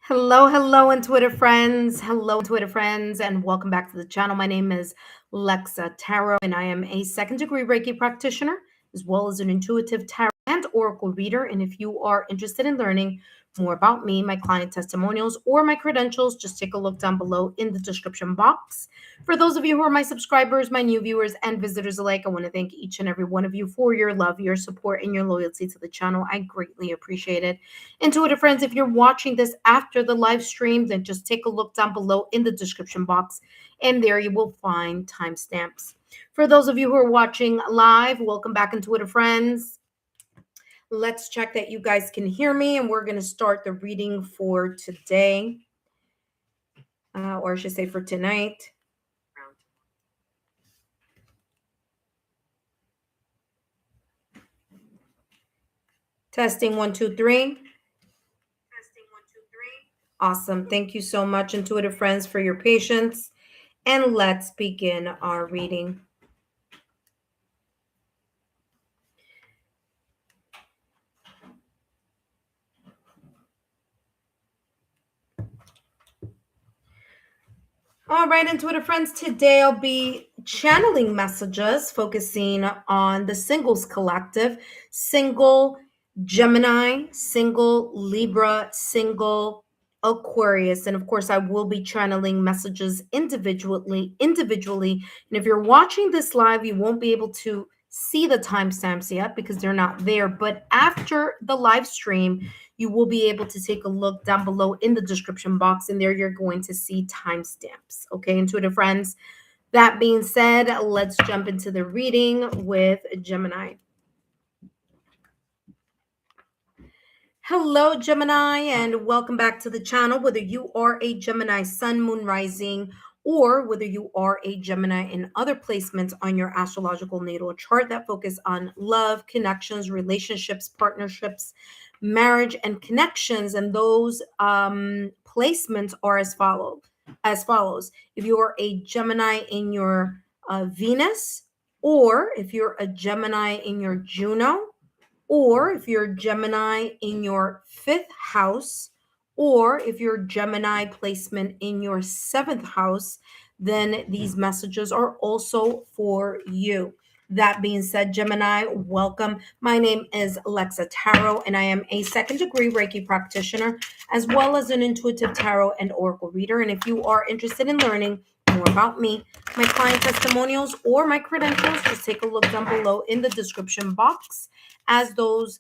Hello, intuitive friends. Hello, intuitive friends, and welcome back to the channel. My name is Lexa Tarot, and I am a second degree Reiki practitioner, as well as an intuitive tarot and oracle reader. And if you are interested in learning more about me, my client testimonials, or my credentials, just take a look down below in the description box. For those of you who are my subscribers, my new viewers, and visitors alike, I want to thank each and every one of you for your love, your support, and your loyalty to the channel. I greatly appreciate it. Intuitive friends, if you're watching this after the live stream, then just take a look down below in the description box, and there you will find timestamps. For those of you who are watching live, welcome back, intuitive friends. Let's check that you guys can hear me, and we're going to start the reading for today, or I should say for tonight. Testing 1, 2, 3. Awesome. Thank you so much, intuitive friends, for your patience. And let's begin our reading. All right, intuitive friends, today I'll be channeling messages focusing on the singles collective, single Gemini, single Libra, single Aquarius. And of course, I will be channeling messages individually. And if you're watching this live, you won't be able to see the timestamps yet because they're not there. But after the live stream, you will be able to take a look down below in the description box, and there you're going to see timestamps. Okay, intuitive friends. That being said, let's jump into the reading with Gemini. Hello, Gemini, and welcome back to the channel. Whether you are a Gemini sun, moon, rising, or whether you are a Gemini in other placements on your astrological natal chart that focus on love, connections, relationships, partnerships, marriage, and connections, and those placements are as follows. If you are a Gemini in your Venus, or if you're a Gemini in your Juno, or if you're Gemini in your 5th house, or if you're Gemini placement in your 7th house, then these messages are also for you. That being said, Gemini, welcome. My name is Lexa Tarot, and I am a second degree Reiki practitioner, as well as an intuitive tarot and oracle reader. And if you are interested in learning more about me, my client testimonials, or my credentials, just take a look down below in the description box, as those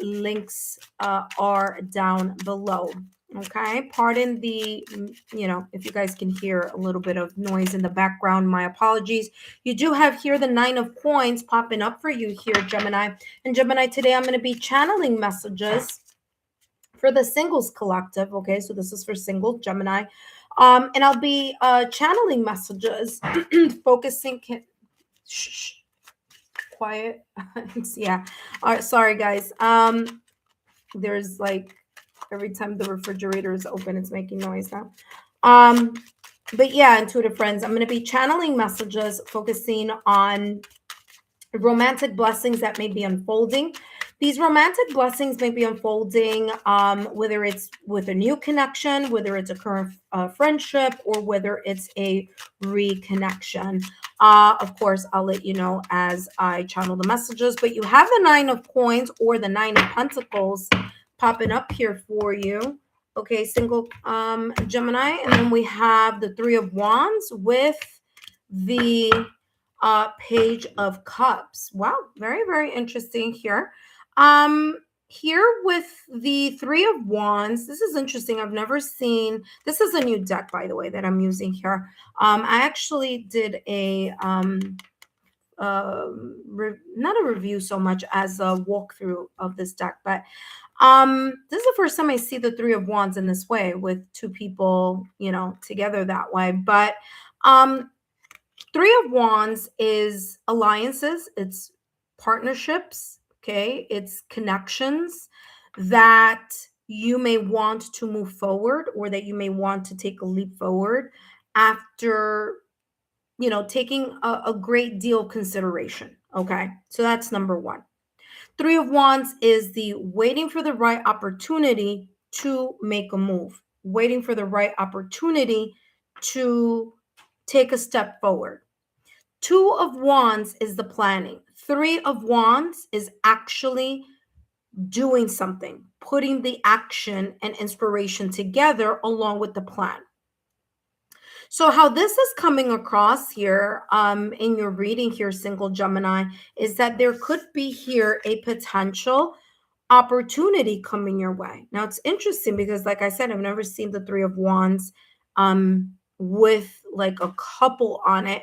links are down below. Okay, pardon the, if you guys can hear a little bit of noise in the background, my apologies. You do have here the 9 of coins popping up for you here, Gemini. And Gemini, today I'm going to be channeling messages for the singles collective. Okay, so this is for single Gemini. And I'll be channeling messages focusing... Shh. Quiet. Yeah. All right, sorry guys. There's like every time the refrigerator is open, it's making noise now. But yeah, intuitive friends, I'm going to be channeling messages focusing on romantic blessings that may be unfolding. These romantic blessings may be unfolding, whether it's with a new connection, whether it's a current friendship, or whether it's a reconnection. Of course, I'll let you know as I channel the messages, but you have the 9 of coins or the 9 of pentacles popping up here for you. Okay, single Gemini. And then we have the 3 of wands with the page of cups. Wow, very, very interesting here. Here with the 3 of wands, this is interesting. I've never seen, this is a new deck, by the way, that I'm using here. I actually did a not a review so much as a walkthrough of this deck, but this is the first time I see the 3 of wands in this way, with 2 people, together that way. But 3 of wands is alliances, it's partnerships, okay? It's connections that you may want to move forward, or that you may want to take a leap forward after, taking a great deal of consideration, okay? So that's number 1. 3 of wands is the waiting for the right opportunity to make a move. waiting for the right opportunity to take a step forward. Two of Wands is the planning. Three of Wands is actually doing something, putting the action and inspiration together along with the plan. So how this is coming across here in your reading here, single Gemini, is that there could be here a potential opportunity coming your way. Now it's interesting because, like I said, I've never seen the Three of Wands with like a couple on it.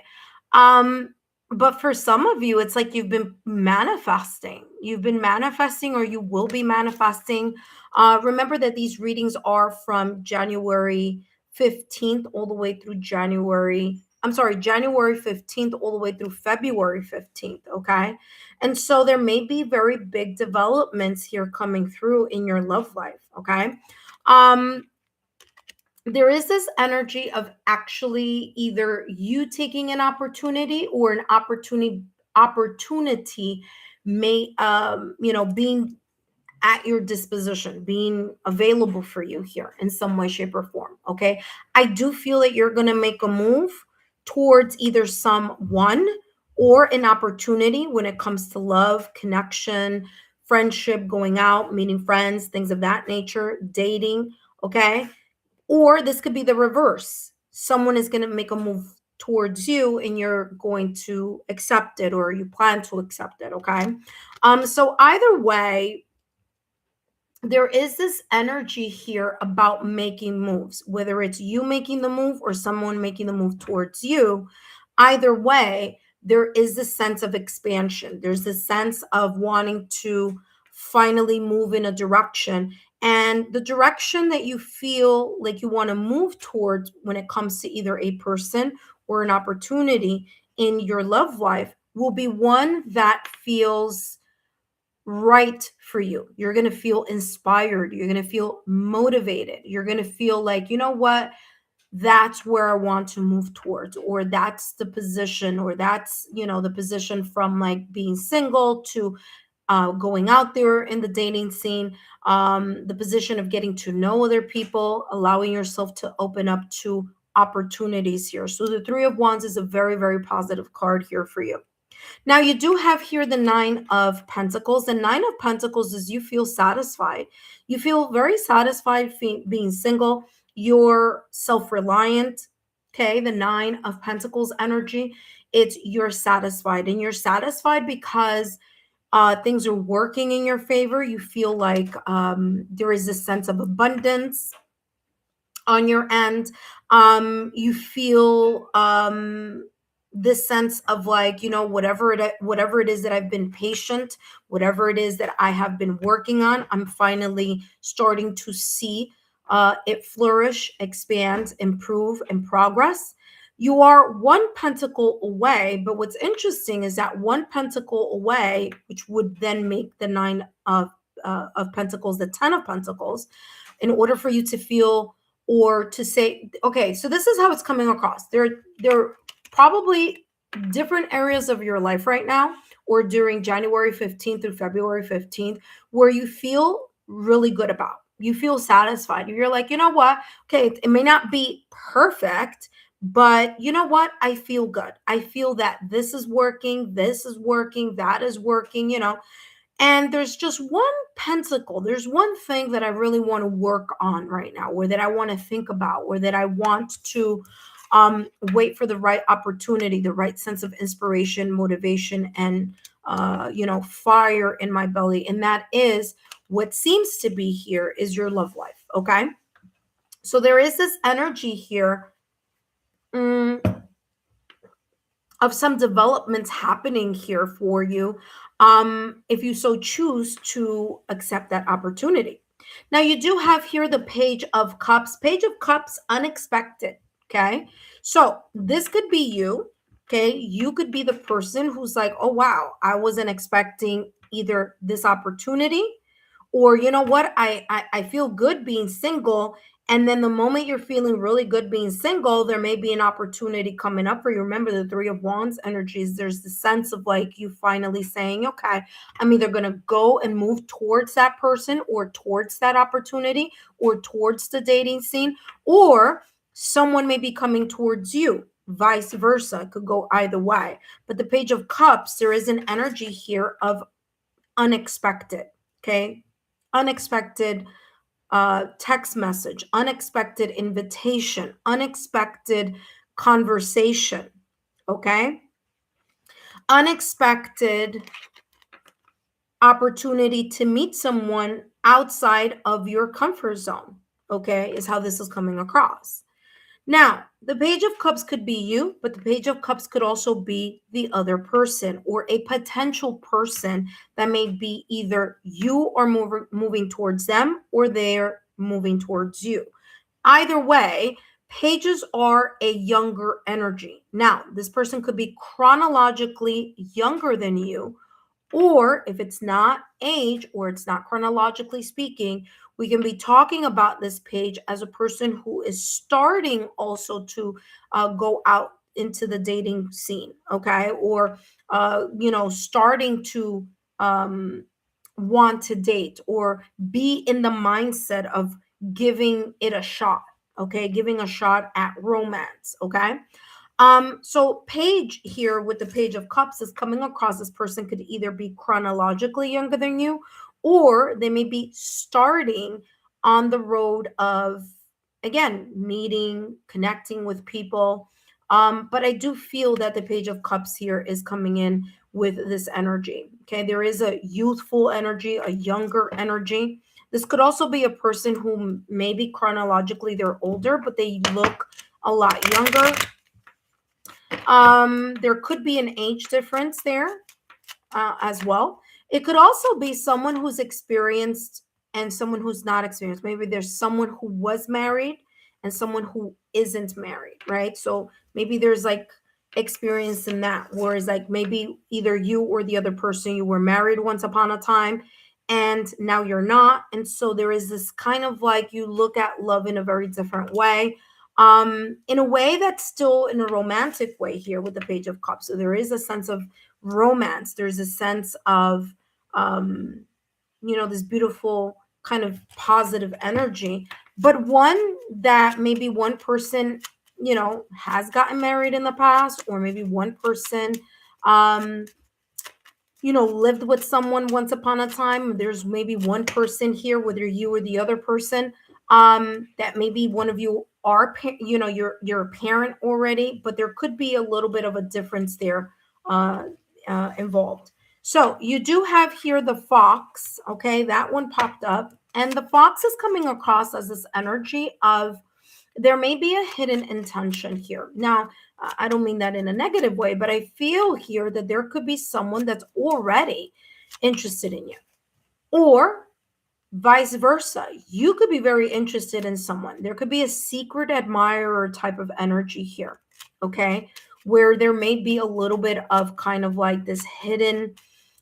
But for some of you, it's like you've been manifesting. You've been manifesting, or you will be manifesting. Remember that these readings are from January 15th all the way through January 15th all the way through February 15th. Okay. And so there may be very big developments here coming through in your love life. Okay. There is this energy of actually either you taking an opportunity or an opportunity may being at your disposition, being available for you here in some way, shape, or form. Okay. I do feel that you're going to make a move towards either someone or an opportunity when it comes to love, connection, friendship, going out, meeting friends, things of that nature, dating. Okay. Or this could be the reverse. Someone is going to make a move towards you and you're going to accept it, or you plan to accept it. Okay. So either way, there is this energy here about making moves, whether it's you making the move or someone making the move towards you. Either way, there is this sense of expansion. There's this sense of wanting to finally move in a direction. And the direction that you feel like you want to move towards when it comes to either a person or an opportunity in your love life will be one that feels right for you. You're going to feel inspired. You're going to feel motivated. You're going to feel like, you know what? That's where I want to move towards, or that's the position, or that's, the position from like being single to going out there in the dating scene, the position of getting to know other people, allowing yourself to open up to opportunities here. So the Three of Wands is a very, very positive card here for you. Now, you do have here the Nine of Pentacles. The Nine of Pentacles is you feel satisfied. You feel very satisfied being single. You're self-reliant. Okay, the Nine of Pentacles energy, it's you're satisfied. And you're satisfied because things are working in your favor. You feel like there is a sense of abundance on your end. You feel this sense of like, whatever it is that I've been patient, whatever it is that I have been working on, I'm finally starting to see it flourish, expand, improve, and progress. You are one pentacle away, but what's interesting is that one pentacle away, which would then make the Nine of Pentacles, the 10 of Pentacles, in order for you to feel or to say, okay, so this is how it's coming across. There are probably different areas of your life right now, or during January 15th through February 15th, where you feel really good about. You feel satisfied. You're like, you know what? Okay, it may not be perfect, but you know what? I feel good. I feel that this is working, that is working, And there's just one pentacle. There's one thing that I really want to work on right now, or that I want to think about, or that I want to wait for the right opportunity, the right sense of inspiration, motivation, and fire in my belly. And that is what seems to be here is your love life. Okay. So there is this energy here of some developments happening here for you, if you so choose to accept that opportunity. Now, you do have here the Page of Cups. Page of Cups, unexpected. Okay. So this could be you. Okay. You could be the person who's like, oh, wow, I wasn't expecting either this opportunity, or you know what, I feel good being single, And then the moment you're feeling really good being single, there may be an opportunity coming up for you. Remember the Three of Wands energies, there's the sense of like you finally saying, okay, I'm either going to go and move towards that person or towards that opportunity or towards the dating scene, or someone may be coming towards you, vice versa. It could go either way. But the Page of Cups, there is an energy here of unexpected, okay? Unexpected text message, unexpected invitation, unexpected conversation, okay? Unexpected opportunity to meet someone outside of your comfort zone, okay, is how this is coming across. Now, the Page of Cups could be you, but the Page of Cups could also be the other person or a potential person that may be either you are moving towards them or they're moving towards you. Either way, pages are a younger energy. Now, this person could be chronologically younger than you, or if it's not age or it's not chronologically speaking, we can be talking about this page as a person who is starting also to go out into the dating scene, okay? Or, starting to want to date or be in the mindset of giving it a shot, okay? Giving a shot at romance, okay? So Page here with the Page of Cups is coming across. This person could either be chronologically younger than you, or they may be starting on the road of, again, meeting, connecting with people. But I do feel that the Page of Cups here is coming in with this energy. Okay, there is a youthful energy, a younger energy. This could also be a person who maybe chronologically they're older, but they look a lot younger. There could be an age difference there as well. It could also be someone who's experienced and someone who's not experienced. Maybe there's someone who was married and someone who isn't married, right? So maybe there's like experience in that, whereas like maybe either you or the other person, you were married once upon a time and now you're not. And so there is this kind of like you look at love in a very different way, in a way that's still in a romantic way here with the Page of Cups. So there is a sense of romance. There's a sense of this beautiful kind of positive energy, but one that maybe one person has gotten married in the past, or maybe one person lived with someone once upon a time. There's maybe one person here, whether you or the other person, that maybe one of you are, you're a parent already, but there could be a little bit of a difference there involved. So you do have here the Fox, okay? That one popped up, and the Fox is coming across as this energy of there may be a hidden intention here. Now, I don't mean that in a negative way, but I feel here that there could be someone that's already interested in you, or vice versa. You could be very interested in someone. There could be a secret admirer type of energy here, okay? Where there may be a little bit of kind of like this hidden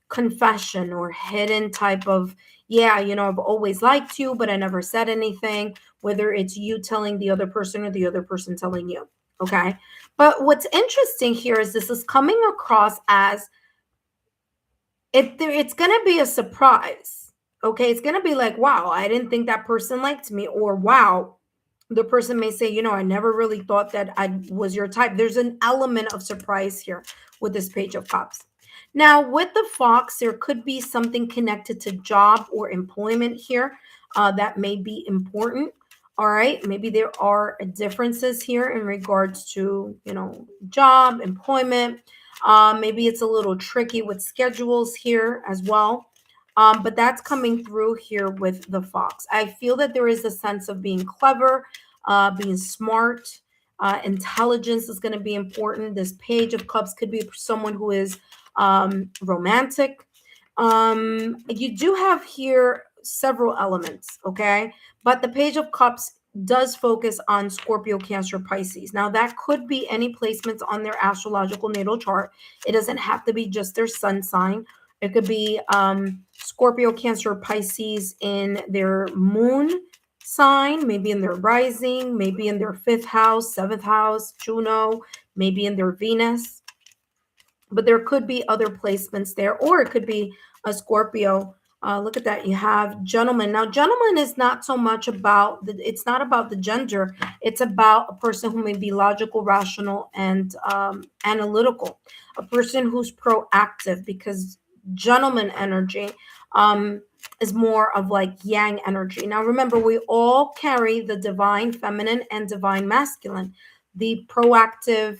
confession or hidden type of, yeah, I've always liked you, but I never said anything, whether it's you telling the other person or the other person telling you, okay? But what's interesting here is this is coming across as it's going to be a surprise, okay? It's going to be like, wow, I didn't think that person liked me, or wow, the person may say, I never really thought that I was your type. There's an element of surprise here with this Page of Cups. Now, with the Fox, there could be something connected to job or employment here that may be important. All right. Maybe there are differences here in regards to, job, employment. Maybe it's a little tricky with schedules here as well. But that's coming through here with the Fox. I feel that there is a sense of being clever, being smart. Intelligence is going to be important. This Page of Cups could be someone who is romantic. You do have here several elements, okay? But the Page of Cups does focus on Scorpio, Cancer, Pisces. Now, that could be any placements on their astrological natal chart. It doesn't have to be just their sun sign. It could be Scorpio, Cancer, Pisces in their moon sign, maybe in their rising, maybe in their 5th house, 7th house, Juno, maybe in their Venus. But there could be other placements there, or it could be a Scorpio. Look at that. You have gentleman. Now, gentleman is not so much about it's not about the gender. It's about a person who may be logical, rational, and analytical. A person who's proactive, because gentleman energy is more of like yang energy. Now, remember, we all carry the divine feminine and divine masculine. The proactive,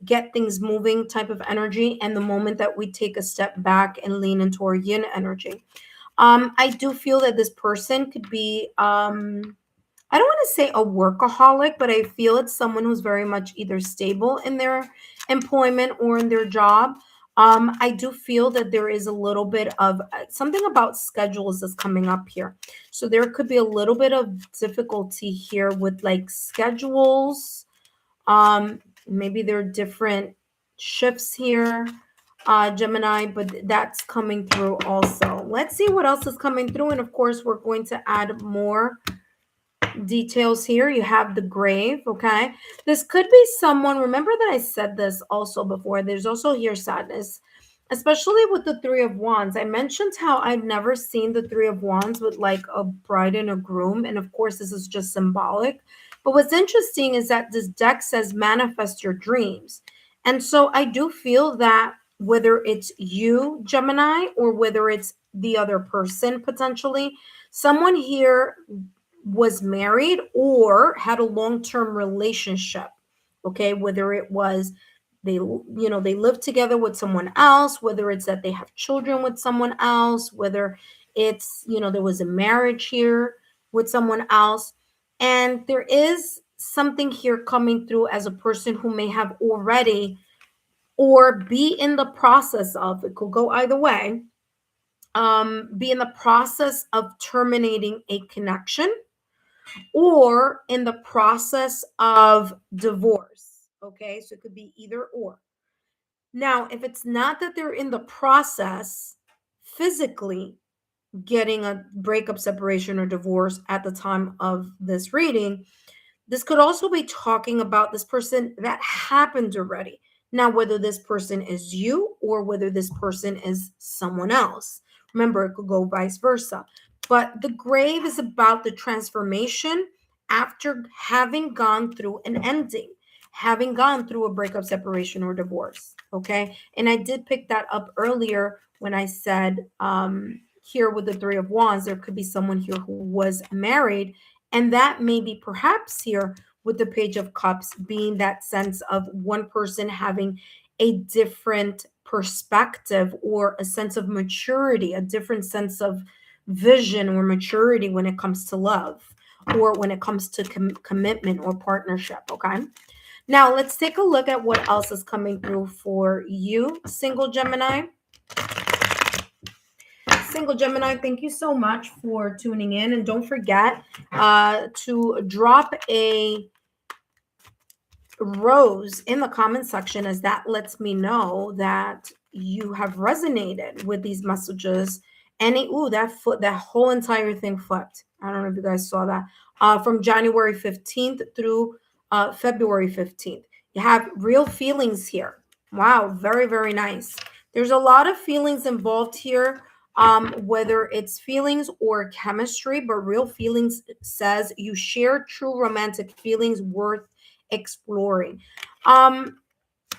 get things moving type of energy, and the moment that we take a step back and lean into our yin energy. I do feel that this person could be I don't want to say a workaholic, but I feel it's someone who's very much either stable in their employment or in their job. I do feel that there is a little bit of something about schedules is coming up here. So there could be a little bit of difficulty here with like schedules. Maybe there are different shifts here, Gemini, but that's coming through also. Let's see what else is coming through. And of course, we're going to add more details here. You have the grave. Okay, this could be someone, remember that I said this also before, there's also here sadness, especially with the 3 of Wands. I mentioned how I've never seen the 3 of Wands with like a bride and a groom, and of course this is just symbolic. But what's interesting is that this deck says manifest your dreams, and so I do feel that whether it's you, Gemini, or whether it's the other person, potentially someone here was married or had a long-term relationship. Okay, whether it was they live together with someone else, whether it's that they have children with someone else, whether it's there was a marriage here with someone else. And there is something here coming through as a person who may have already or be in the process of, it could go either way, be in the process of terminating a connection or in the process of divorce. Okay, so it could be either or. Now, if it's not that they're in the process physically getting a breakup, separation, or divorce at the time of this reading, this could also be talking about this person that happened already. Now, whether this person is you or whether this person is someone else. Remember, it could go vice versa. But the grave is about the transformation after having gone through an ending, having gone through a breakup, separation, or divorce. Okay. And I did pick that up earlier when I said here with the 3 of Wands, there could be someone here who was married, and that may be perhaps here with the Page of Cups being that sense of one person having a different perspective or a sense of maturity, a different sense of vision or maturity when it comes to love or when it comes to commitment or partnership. Okay. Now let's take a look at what else is coming through for you, single Gemini. Single Gemini, thank you so much for tuning in. And don't forget to drop a rose in the comment section, as that lets me know that you have resonated with these messages. And that whole entire thing flipped. I don't know if you guys saw that. From January 15th through February 15th. You have real feelings here. Wow, very, very nice. There's a lot of feelings involved here, whether it's feelings or chemistry, but real feelings says you share true romantic feelings worth exploring.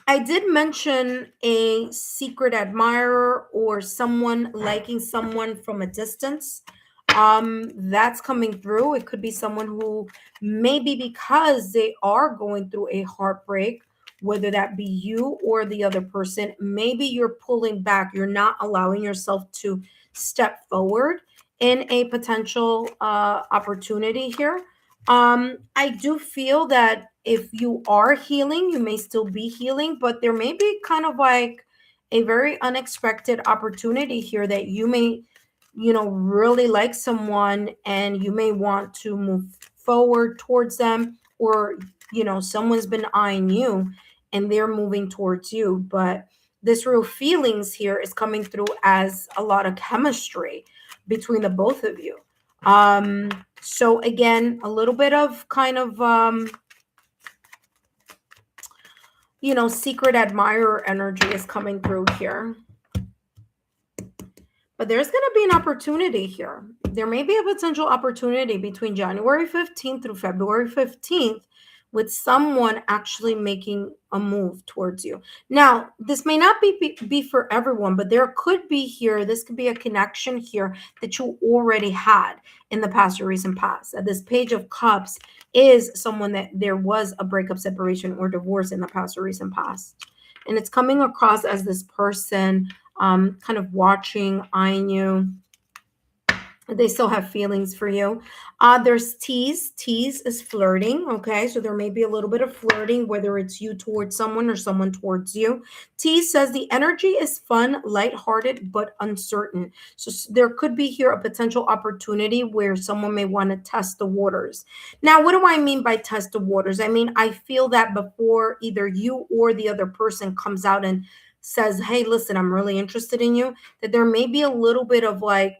I did mention a secret admirer or someone liking someone from a distance. That's coming through. It could be someone who maybe because they are going through a heartbreak, whether that be you or the other person, maybe you're pulling back. You're not allowing yourself to step forward in a potential opportunity here. I do feel that if you are healing, you may still be healing, but there may be kind of like a very unexpected opportunity here that you may, really like someone and you may want to move forward towards them, or, someone's been eyeing you and they're moving towards you. But this real feelings here is coming through as a lot of chemistry between the both of you. So again, a little bit of kind of, secret admirer energy is coming through here. But there's going to be an opportunity here. There may be a potential opportunity between January 15th through February 15th with someone actually making a move towards you. Now, this may not be for everyone, but there could be here, this could be a connection here that you already had in the past or recent past. This Page of Cups is someone that there was a breakup, separation, or divorce in the past or recent past. And it's coming across as this person kind of watching, eyeing you. They still have feelings for you. There's tease. Tease is flirting. Okay. So there may be a little bit of flirting, whether it's you towards someone or someone towards you. Tease says the energy is fun, lighthearted, but uncertain. So there could be here a potential opportunity where someone may want to test the waters. Now, what do I mean by test the waters? I mean, I feel that before either you or the other person comes out and says, hey, listen, I'm really interested in you, that there may be a little bit of like,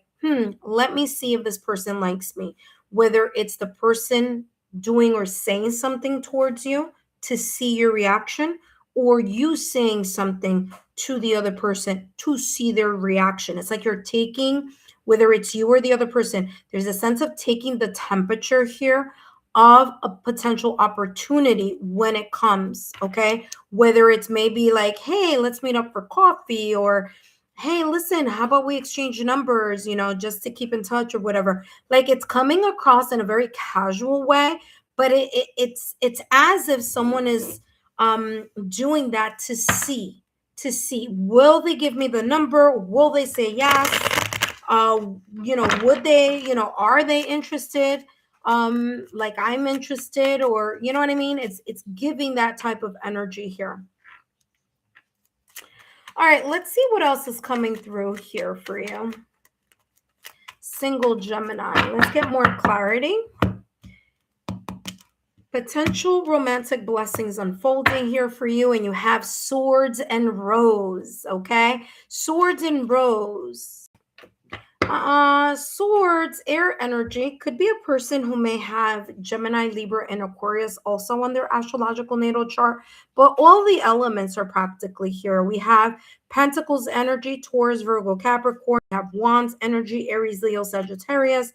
let me see if this person likes me. Whether it's the person doing or saying something towards you to see your reaction, or you saying something to the other person to see their reaction. It's like you're taking, whether it's you or the other person, there's a sense of taking the temperature here of a potential opportunity when it comes, okay? Whether it's maybe like, hey, let's meet up for coffee, or hey, listen, how about we exchange numbers, just to keep in touch or whatever. Like it's coming across in a very casual way, but it's as if someone is doing that to see will they give me the number? Will they say yes? Would they, are they interested? Like I'm interested, or you know what I mean? It's giving that type of energy here. All right, let's see what else is coming through here for you. Single Gemini. Let's get more clarity. Potential romantic blessings unfolding here for you, and you have Swords and Rose, okay? Swords and Rose. Swords, air energy, could be a person who may have Gemini, Libra, and Aquarius also on their astrological natal chart, but all the elements are practically here. We have Pentacles energy, Taurus, Virgo, Capricorn. We have Wands energy, Aries, Leo, Sagittarius.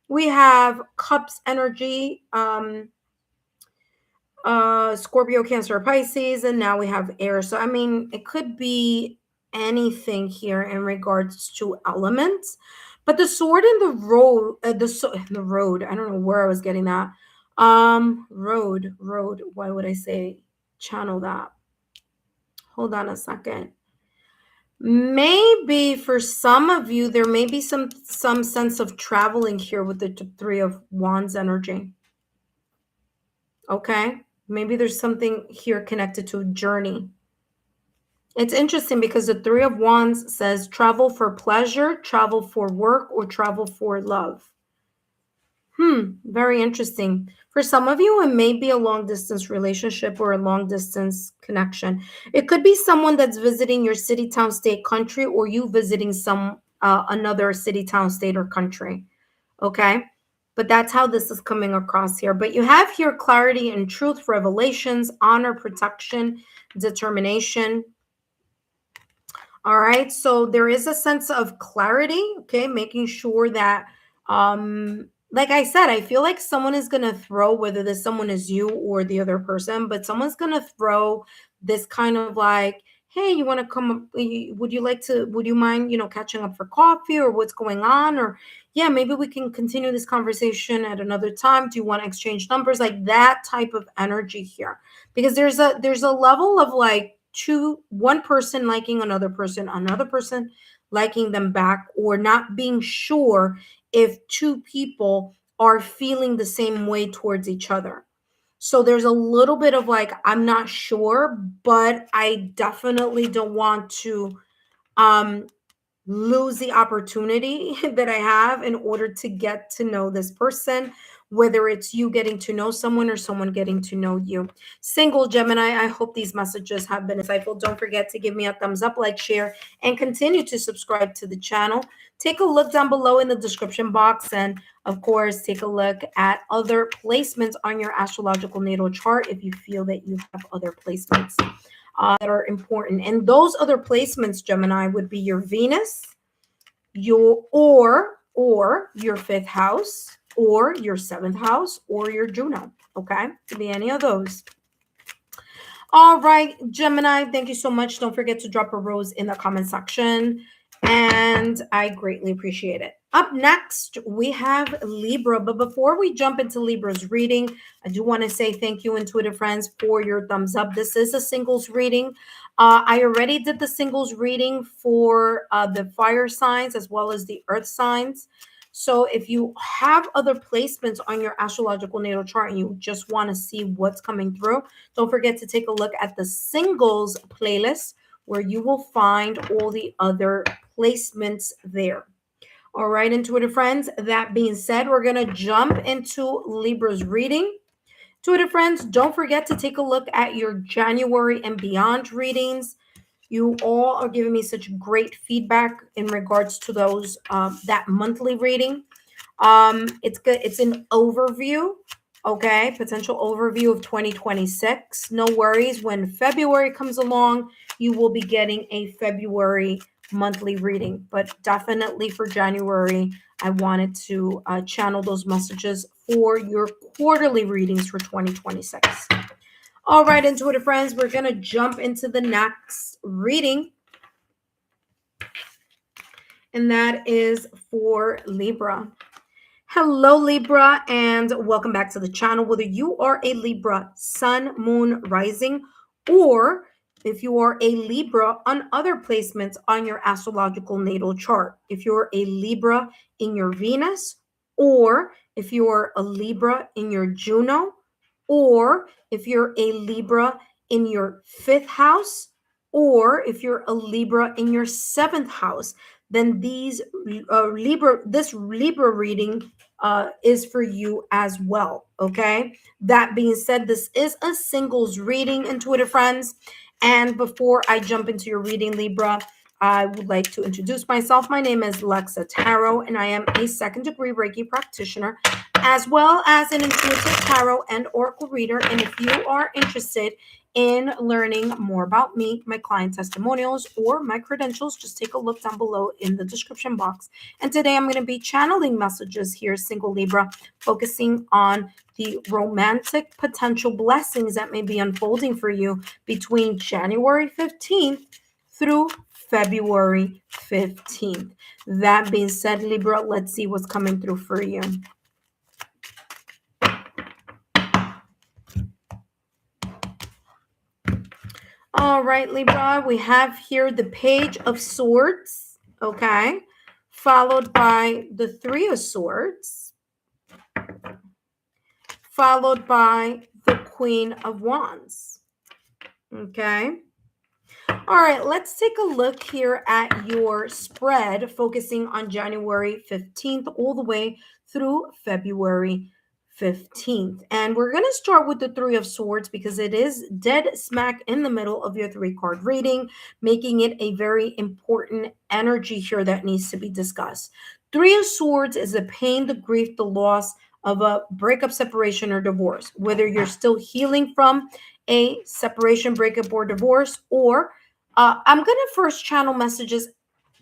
We have Cups energy, Scorpio, Cancer, Pisces, and now we have air. So I mean, it could be anything here in regards to elements. But the sword in the road, the road, I don't know where I was getting that. Road. Why would I say channel that? Hold on a second. Maybe for some of you, there may be some sense of traveling here with the Three of Wands energy. Okay. Maybe there's something here connected to a journey. It's interesting because the Three of Wands says travel for pleasure, travel for work, or travel for love. Very interesting. For some of you, it may be a long distance relationship or a long distance connection. It could be someone that's visiting your city, town, state, country, or you visiting another city, town, state, or country. Okay. But that's how this is coming across here. But you have here clarity and truth, revelations, honor, protection, determination. All right. So there is a sense of clarity. Okay. Making sure that, like I said, I feel like someone is going to throw, whether this someone is you or the other person, but someone's going to throw this kind of like, hey, you want to come up? Would you mind, catching up for coffee, or what's going on? Or yeah, maybe we can continue this conversation at another time. Do you want to exchange numbers? Like that type of energy here, because there's a level of like one person liking another person liking them back, or not being sure if two people are feeling the same way towards each other. So there's a little bit of like, I'm not sure, but I definitely don't want to lose the opportunity that I have in order to get to know this person, whether it's you getting to know someone or someone getting to know you. Single Gemini, I hope these messages have been insightful. Don't forget to give me a thumbs up, like, share, and continue to subscribe to the channel. take a look down below in the description box, and of course, take a look at other placements on your astrological natal chart if you feel that you have other placements that are important. And those other placements, Gemini, would be your Venus, your or your 5th house, or your 7th house, or your Juno. Okay, to be any of those. All right, Gemini, thank you so much. Don't forget to drop a rose in the comment section, and I greatly appreciate it. Up next, we have Libra. But before we jump into Libra's reading, I do want to say thank you, intuitive friends, for your thumbs up. This is a singles reading. I already did the singles reading for the fire signs as well as the earth signs. So if you have other placements on your astrological natal chart and you just want to see what's coming through, don't forget to take a look at the singles playlist where you will find all the other placements there. All right, intuitive friends, that being said, we're going to jump into Libra's reading. Intuitive friends, don't forget to take a look at your January and beyond readings. You all are giving me such great feedback in regards to those that monthly reading. It's good. It's an overview, okay? Potential overview of 2026. No worries. When February comes along, you will be getting a February monthly reading. But definitely for January, I wanted to channel those messages for your quarterly readings for 2026. All right, intuitive friends, we're going to jump into the next reading. And that is for Libra. Hello, Libra, and welcome back to the channel. Whether you are a Libra sun, moon, rising, or if you are a Libra on other placements on your astrological natal chart, if you're a Libra in your Venus, or if you're a Libra in your Juno, or if you're a Libra in your 5th house, or if you're a Libra in your 7th house, then this Libra reading is for you as well. Okay. That being said, this is a singles reading, intuitive friends. And before I jump into your reading, Libra, I would like to introduce myself. My name is Lexa Tarot, and I am a 2nd degree Reiki practitioner, as well as an intuitive tarot and oracle reader. And if you are interested in learning more about me, my client testimonials, or my credentials, just take a look down below in the description box. And today I'm going to be channeling messages here, single Libra, focusing on the romantic potential blessings that may be unfolding for you between January 15th through February 15th. That being said, Libra, let's see what's coming through for you. All right, Libra, we have here the Page of Swords, okay, followed by the 3 of Swords, followed by the Queen of Wands, okay. All right, let's take a look here at your spread, focusing on January 15th all the way through February 15th. And we're going to start with the 3 of Swords because it is dead smack in the middle of your 3-card reading, making it a very important energy here that needs to be discussed. 3 of Swords is the pain, the grief, the loss of a breakup, separation, or divorce, whether you're still healing from a separation, breakup, or divorce, or I'm going to first channel messages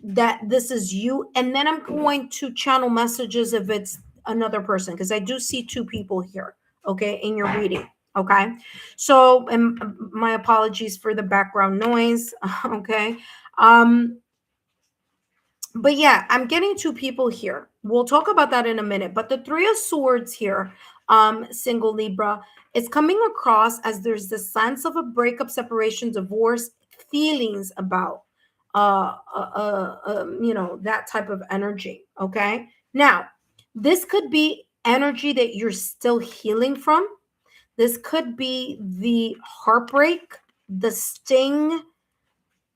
that this is you, and then I'm going to channel messages if it's another person, because I do see 2 people here, okay, in your reading, okay? So, and my apologies for the background noise, okay? But yeah, I'm getting 2 people here. We'll talk about that in a minute. But the 3 of Swords here, single Libra, is coming across as there's this sense of a breakup, separation, divorce, feelings about, that type of energy. Okay. Now, this could be energy that you're still healing from. This could be the heartbreak, the sting.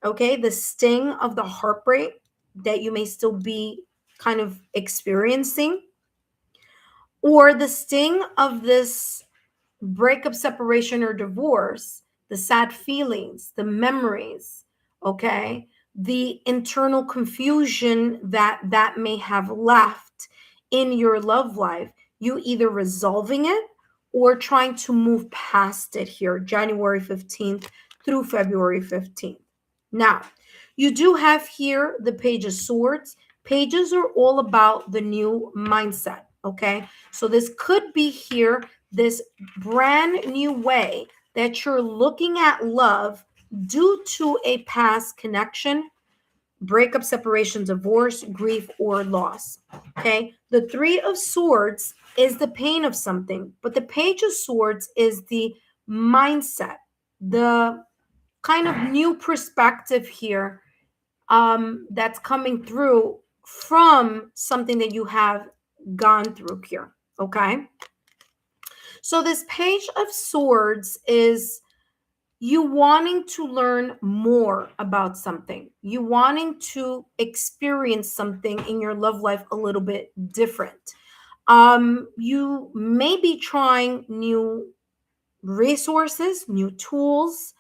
Okay. The sting of the heartbreak that you may still be kind of experiencing, or the sting of this breakup, separation, or divorce, the sad feelings, the memories, okay, the internal confusion that may have left in your love life, you either resolving it or trying to move past it here, January 15th through February 15th. Now, you do have here the Page of Swords. Pages are all about the new mindset, okay? So this could be here, this brand new way that you're looking at love due to a past connection, breakup, separation, divorce, grief, or loss. Okay. The Three of Swords is the pain of something, but the Page of Swords is the mindset, the kind of new perspective here that's coming through from something that you have gone through here. Okay. So this Page of Swords is you wanting to learn more about something, you wanting to experience something in your love life a little bit different. You may be trying new resources, new tools,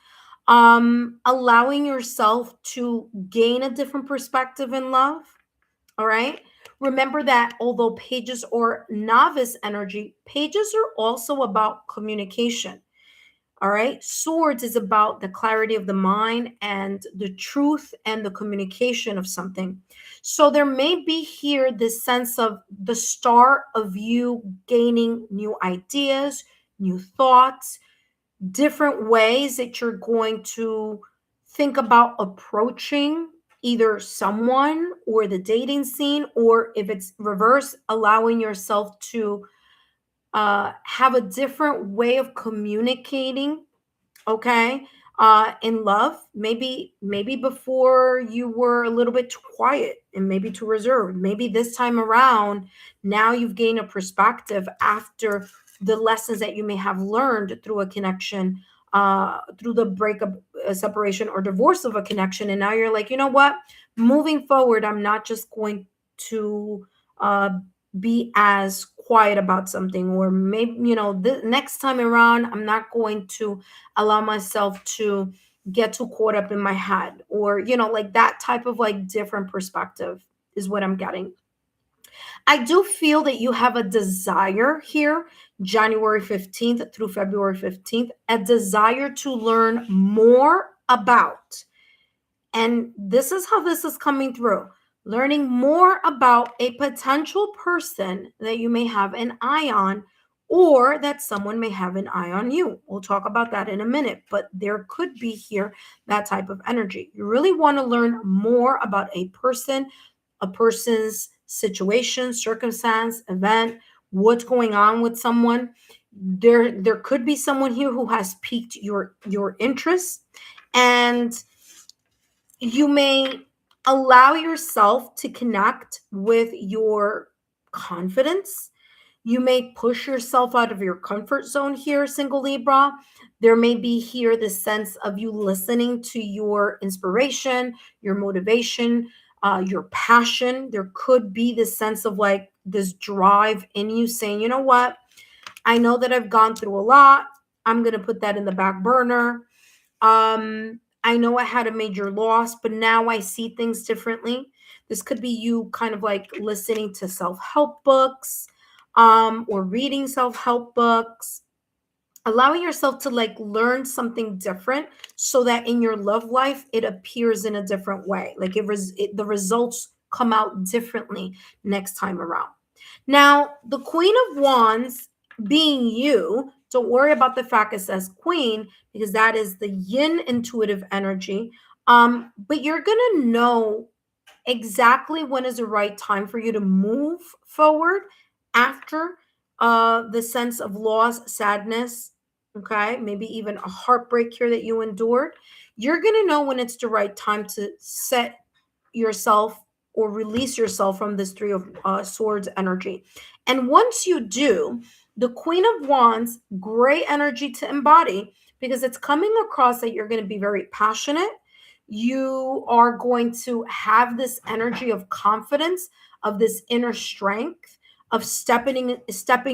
allowing yourself to gain a different perspective in love. All right. Remember that although pages are novice energy, pages are also about communication. All right. Swords is about the clarity of the mind and the truth and the communication of something. So there may be here this sense of the start of you gaining new ideas, new thoughts, different ways that you're going to think about approaching either someone or the dating scene, or if it's reverse, allowing yourself to have a different way of communicating, okay, in love. Maybe before you were a little bit too quiet and maybe too reserved. Maybe this time around, now you've gained a perspective after the lessons that you may have learned through a connection, through the breakup, separation, or divorce of a connection. And now you're like, you know what, moving forward, I'm not just going to be as quiet about something, or maybe, the next time around, I'm not going to allow myself to get too caught up in my head, or, like that type of like different perspective is what I'm getting. I do feel that you have a desire here, January 15th through February 15th, a desire to learn more about. And this is how this is coming through. Learning more about a potential person that you may have an eye on, or that someone may have an eye on you. We'll talk about that in a minute, but there could be here that type of energy. You really want to learn more about a person's situation, circumstance, event, what's going on with someone. There could be someone here who has piqued your interest, and you may allow yourself to connect with your confidence. You may push yourself out of your comfort zone here, single Libra. There may be here the sense of you listening to your inspiration, your motivation, your passion. There could be this sense of like this drive in you saying, you know what? I know that I've gone through a lot. I'm going to put that in the back burner. I know I had a major loss, but now I see things differently. This could be you kind of like listening to self-help books, or reading self-help books, allowing yourself to like learn something different so that in your love life, it appears in a different way. Like the results come out differently next time around. Now, the Queen of Wands being you, don't worry about the fact it says queen, because that is the yin intuitive energy. But you're going to know exactly when is the right time for you to move forward after the sense of loss, sadness, okay, maybe even a heartbreak here that you endured. You're going to know when it's the right time to set yourself or release yourself from this Three of Swords energy. And once you do, the Queen of Wands, great energy to embody, because it's coming across that you're going to be very passionate. You are going to have this energy of confidence, of this inner strength, of stepping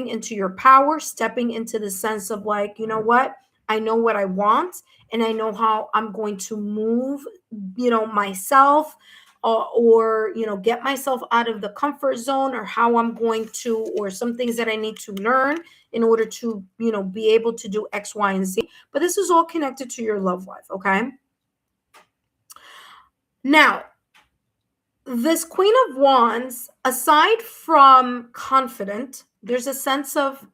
into your power, stepping into the sense of like, you know what? I know what I want, and I know how I'm going to move, myself, or get myself out of the comfort zone, or how I'm going to, or some things that I need to learn in order to, be able to do X, Y, and Z. But this is all connected to your love life, okay? Now, this Queen of Wands, aside from confident, there's a sense of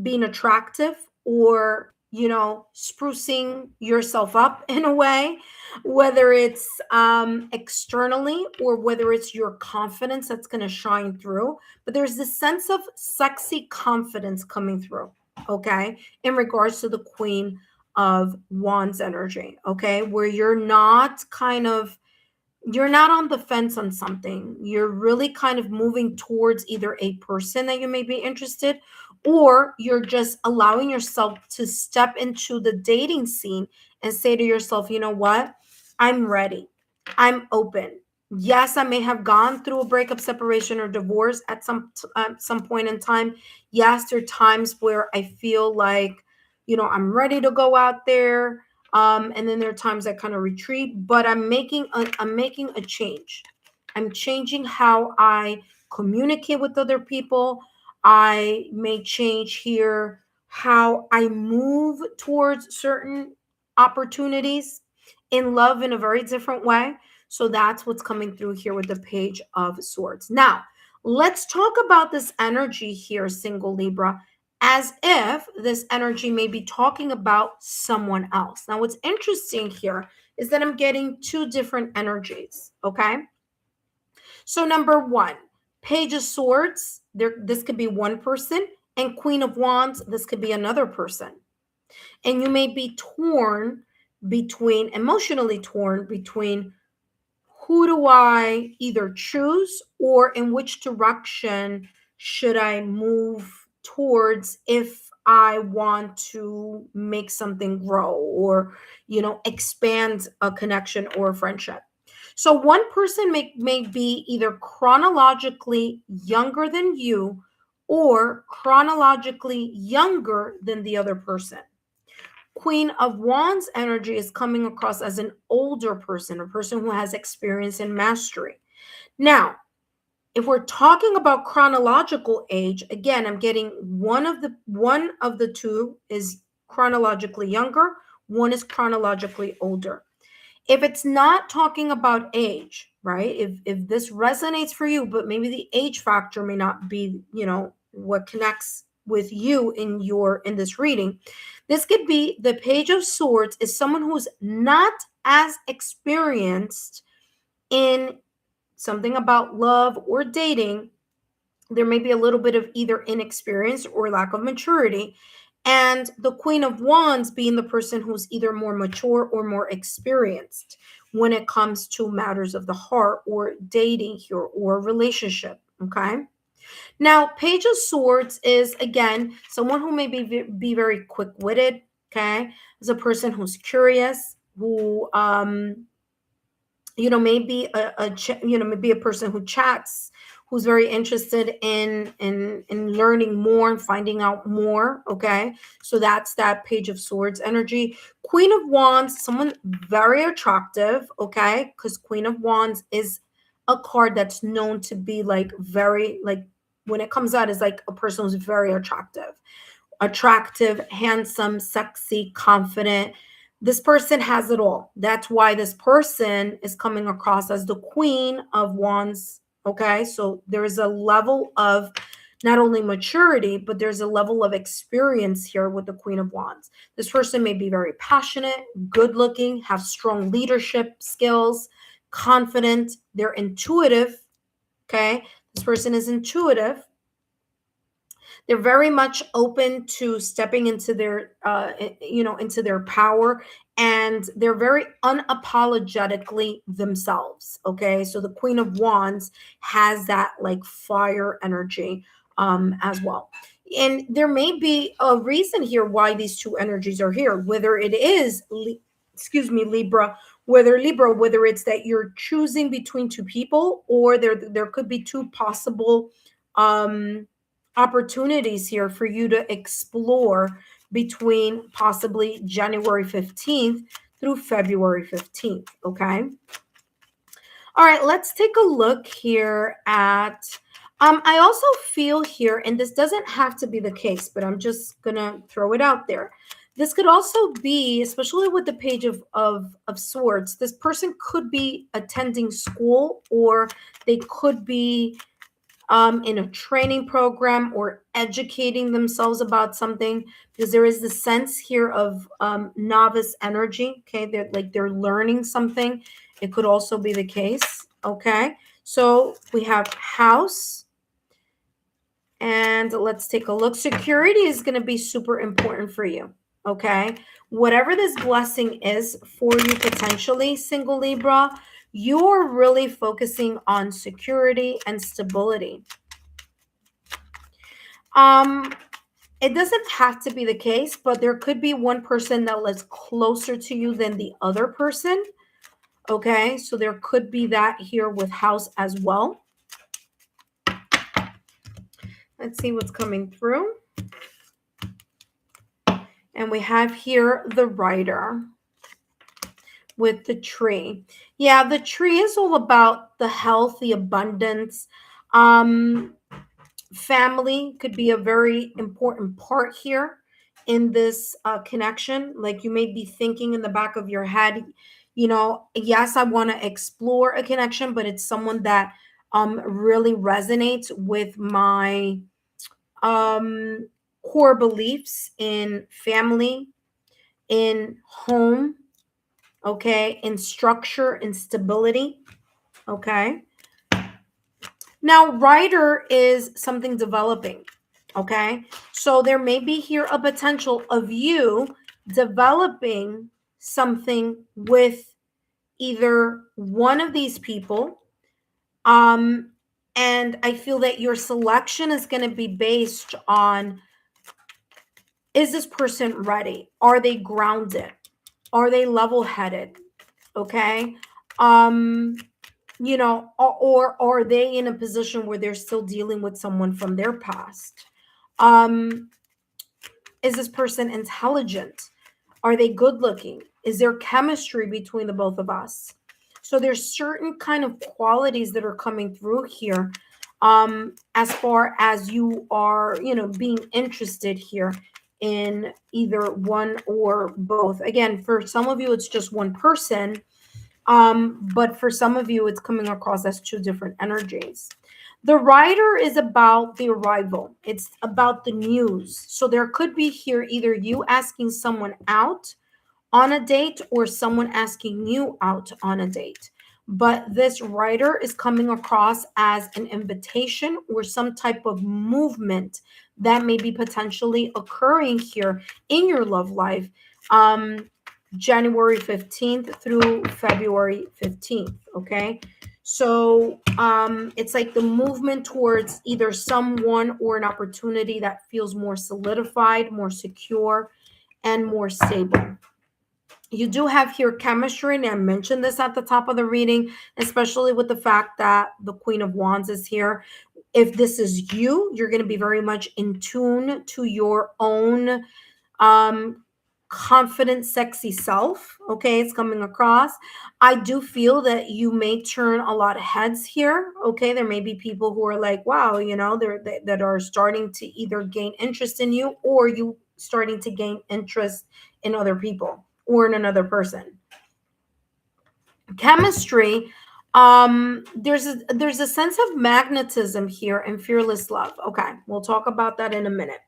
being attractive, or sprucing yourself up in a way, whether it's externally, or whether it's your confidence that's going to shine through. But there's this sense of sexy confidence coming through, okay, in regards to the Queen of Wands energy, okay, where you're not on the fence on something. You're really kind of moving towards either a person that you may be interested, or you're just allowing yourself to step into the dating scene and say to yourself, you know what? I'm ready. I'm open. Yes, I may have gone through a breakup, separation, or divorce at some point in time. Yes, there are times where I feel like, I'm ready to go out there, and then there are times I kind of retreat, but I'm making a change. I'm changing how I communicate with other people. I may change here how I move towards certain opportunities in love in a very different way. So that's what's coming through here with the Page of Swords. Now, let's talk about this energy here, single Libra, as if this energy may be talking about someone else. Now, what's interesting here is that I'm getting two different energies, okay? So number one, Page of Swords, this could be one person, and Queen of Wands, this could be another person. And you may be emotionally torn between, who do I either choose, or in which direction should I move towards if I want to make something grow, or expand a connection or a friendship. So one person may be either chronologically younger than you, or chronologically younger than the other person. Queen of Wands energy is coming across as an older person, a person who has experience and mastery. Now, if we're talking about chronological age, again, I'm getting one of the two is chronologically younger, one is chronologically older. If it's not talking about age, right? If this resonates for you, but maybe the age factor may not be, what connects with you in this reading. This could be the Page of Swords is someone who's not as experienced in something about love or dating. There may be a little bit of either inexperience or lack of maturity. And the Queen of Wands being the person who's either more mature or more experienced when it comes to matters of the heart, or dating here, or relationship. Okay. Now, Page of Swords is, again, someone who may be very quick-witted, okay? Is a person who's curious, who maybe maybe a person who chats, who's very interested in learning more and finding out more, okay? So that's that Page of Swords energy. Queen of Wands, someone very attractive, okay? Because Queen of Wands is a card that's known to be like very, like, when it comes out, is like a person who's very attractive, handsome, sexy, confident. This person has it all. That's why this person is coming across as the Queen of Wands. Okay. So there is a level of not only maturity, but there's a level of experience here with the Queen of Wands. This person may be very passionate, good looking, have strong leadership skills, confident. They're intuitive. Okay. This person is intuitive. They're very much open to stepping into their into their power, and they're very unapologetically themselves. Okay, so the Queen of Wands has that like fire energy as well. And there may be a reason here why these two energies are here, whether it is Libra, whether it's that you're choosing between two people, or there could be two possible opportunities here for you to explore between possibly January 15th through February 15th, okay? All right, let's take a look here at, I also feel here, and this doesn't have to be the case, but I'm just gonna throw it out there. This could also be, especially with the Page of Swords, this person could be attending school, or they could be in a training program or educating themselves about something, because there is the sense here of novice energy. Okay, they're learning something. It could also be the case. Okay, so we have house, and let's take a look. Security is going to be super important for you. Okay, whatever this blessing is for you, potentially single Libra, you're really focusing on security and stability. It doesn't have to be the case, but there could be one person that lives closer to you than the other person. Okay, so there could be that here with house as well. Let's see what's coming through. And we have here the Rider with the tree. Yeah, the tree is all about the health, the abundance. Family could be a very important part here in this connection. Like, you may be thinking in the back of your head, you know, yes, I want to explore a connection, but it's someone that really resonates with my core beliefs in family, in home, okay, in structure, in stability, okay. Now, Rider is something developing, okay? So there may be here a potential of you developing something with either one of these people. And I feel that your selection is going to be based on, is this person ready? Are they grounded? Are they level-headed? Okay? You know, or are they in a position where they're still dealing with someone from their past? Is this person intelligent? Are they good looking? Is there chemistry between the both of us? So there's certain kind of qualities that are coming through here, as far as you are, you know, being interested here in either one or both. Again, for some of you, it's just one person. But for some of you, it's coming across as two different energies. The Rider is about the arrival. It's about the news. So there could be here either you asking someone out on a date or someone asking you out on a date. But this Rider is coming across as an invitation or some type of movement that may be potentially occurring here in your love life. January 15th through February 15th, okay? So it's like the movement towards either someone or an opportunity that feels more solidified, more secure, and more stable. You do have here chemistry, and I mentioned this at the top of the reading, especially with the fact that the Queen of Wands is here. If this is you, you're going to be very much in tune to your own confident, sexy self. Okay, it's coming across. I do feel that you may turn a lot of heads here. Okay, there may be people who are like, wow, you know, that are starting to either gain interest in you, or you starting to gain interest in other people or in another person. Chemistry, there's a sense of magnetism here and fearless love. Okay, we'll talk about that in a minute.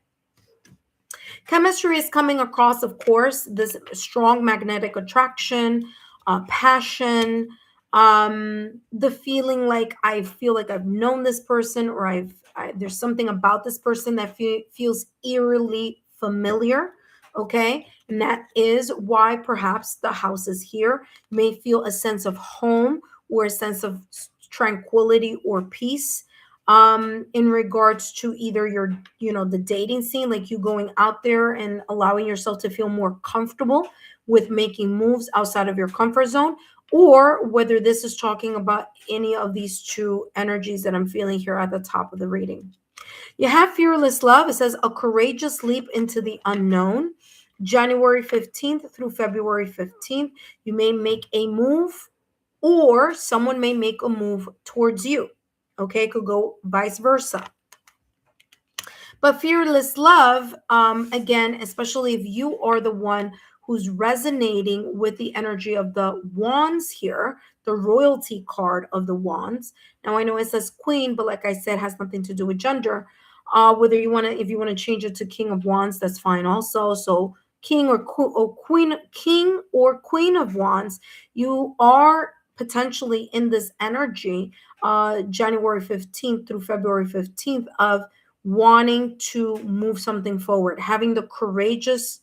Chemistry is coming across, of course, this strong magnetic attraction, passion, the feeling like I feel like I've known this person, or there's something about this person that feels eerily familiar. Okay, and that is why perhaps the house is here. You may feel a sense of home or a sense of tranquility or peace in regards to either your, you know, the dating scene, like you going out there and allowing yourself to feel more comfortable with making moves outside of your comfort zone, or whether this is talking about any of these two energies that I'm feeling here at the top of the reading. You have fearless love. It says a courageous leap into the unknown. January 15th through February 15th, you may make a move or someone may make a move towards you. Okay, it could go vice versa. But fearless love, again, especially if you are the one who's resonating with the energy of the wands here, the royalty card of the wands. Now I know it says queen, but like I said, has nothing to do with gender. Whether you want to, if you want to change it to king of wands, that's fine also. So king or queen, king or queen of wands, you are potentially in this energy, January 15th through February 15th, of wanting to move something forward, having the courageous,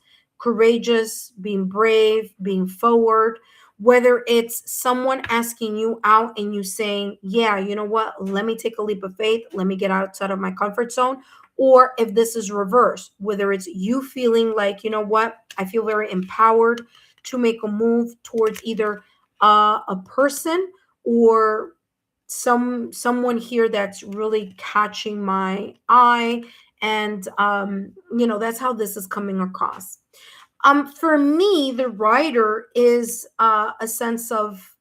being brave, being forward, whether it's someone asking you out and you saying, yeah, you know what, let me take a leap of faith, let me get outside of my comfort zone. Or if this is reverse, whether it's you feeling like, you know what, I feel very empowered to make a move towards either a person or someone here that's really catching my eye, and that's how this is coming across. For me, the writer is a sense of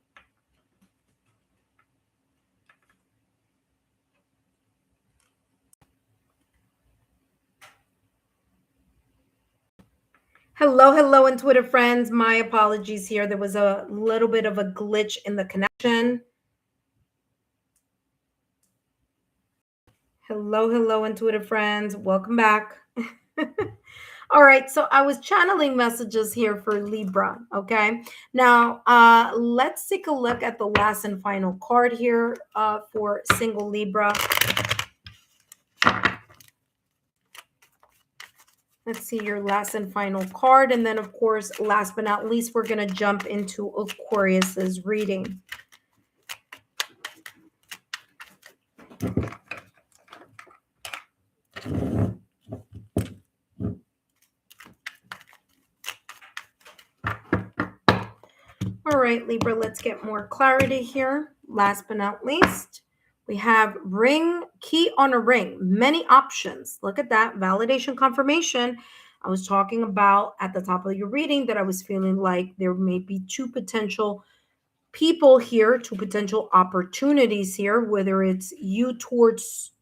hello intuitive friends, my apologies here, there was a little bit of a glitch in the connection. Hello intuitive friends, welcome back. All right, so I was channeling messages here for Libra, okay? Now, let's take a look at the last and final card here for single Libra. Let's see your last and final card. And then, of course, last but not least, we're going to jump into Aquarius's reading. All right, Libra, let's get more clarity here. Last but not least, we have ring, key on a ring, many options. Look at that, validation, confirmation. I was talking about at the top of your reading that I was feeling like there may be two potential people here, two potential opportunities here, whether it's you towards,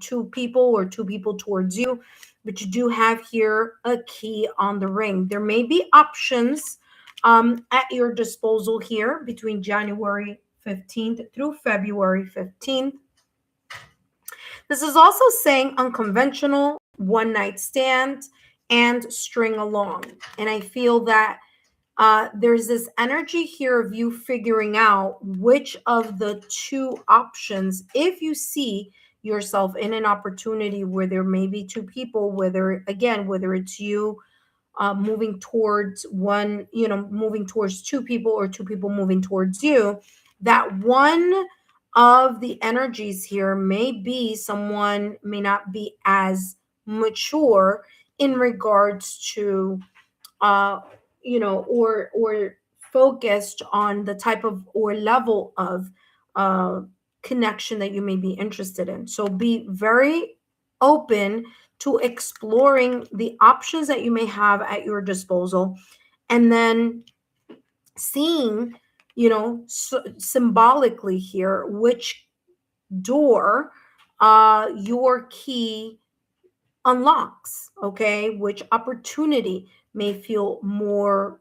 two people or two people towards you, but you do have here a key on the ring. There may be options at your disposal here between January 15th through February 15th. This is also saying unconventional, one night stand, and string along. And I feel that there's this energy here of you figuring out which of the two options, if you see yourself in an opportunity where there may be two people, whether it's you moving towards one, moving towards two people or two people moving towards you, that one of the energies here may be someone may not be as mature in regards to or focused on the type of or level of connection that you may be interested in. So be very open to exploring the options that you may have at your disposal, and then seeing, symbolically here, which door your key unlocks, okay? Which opportunity may feel more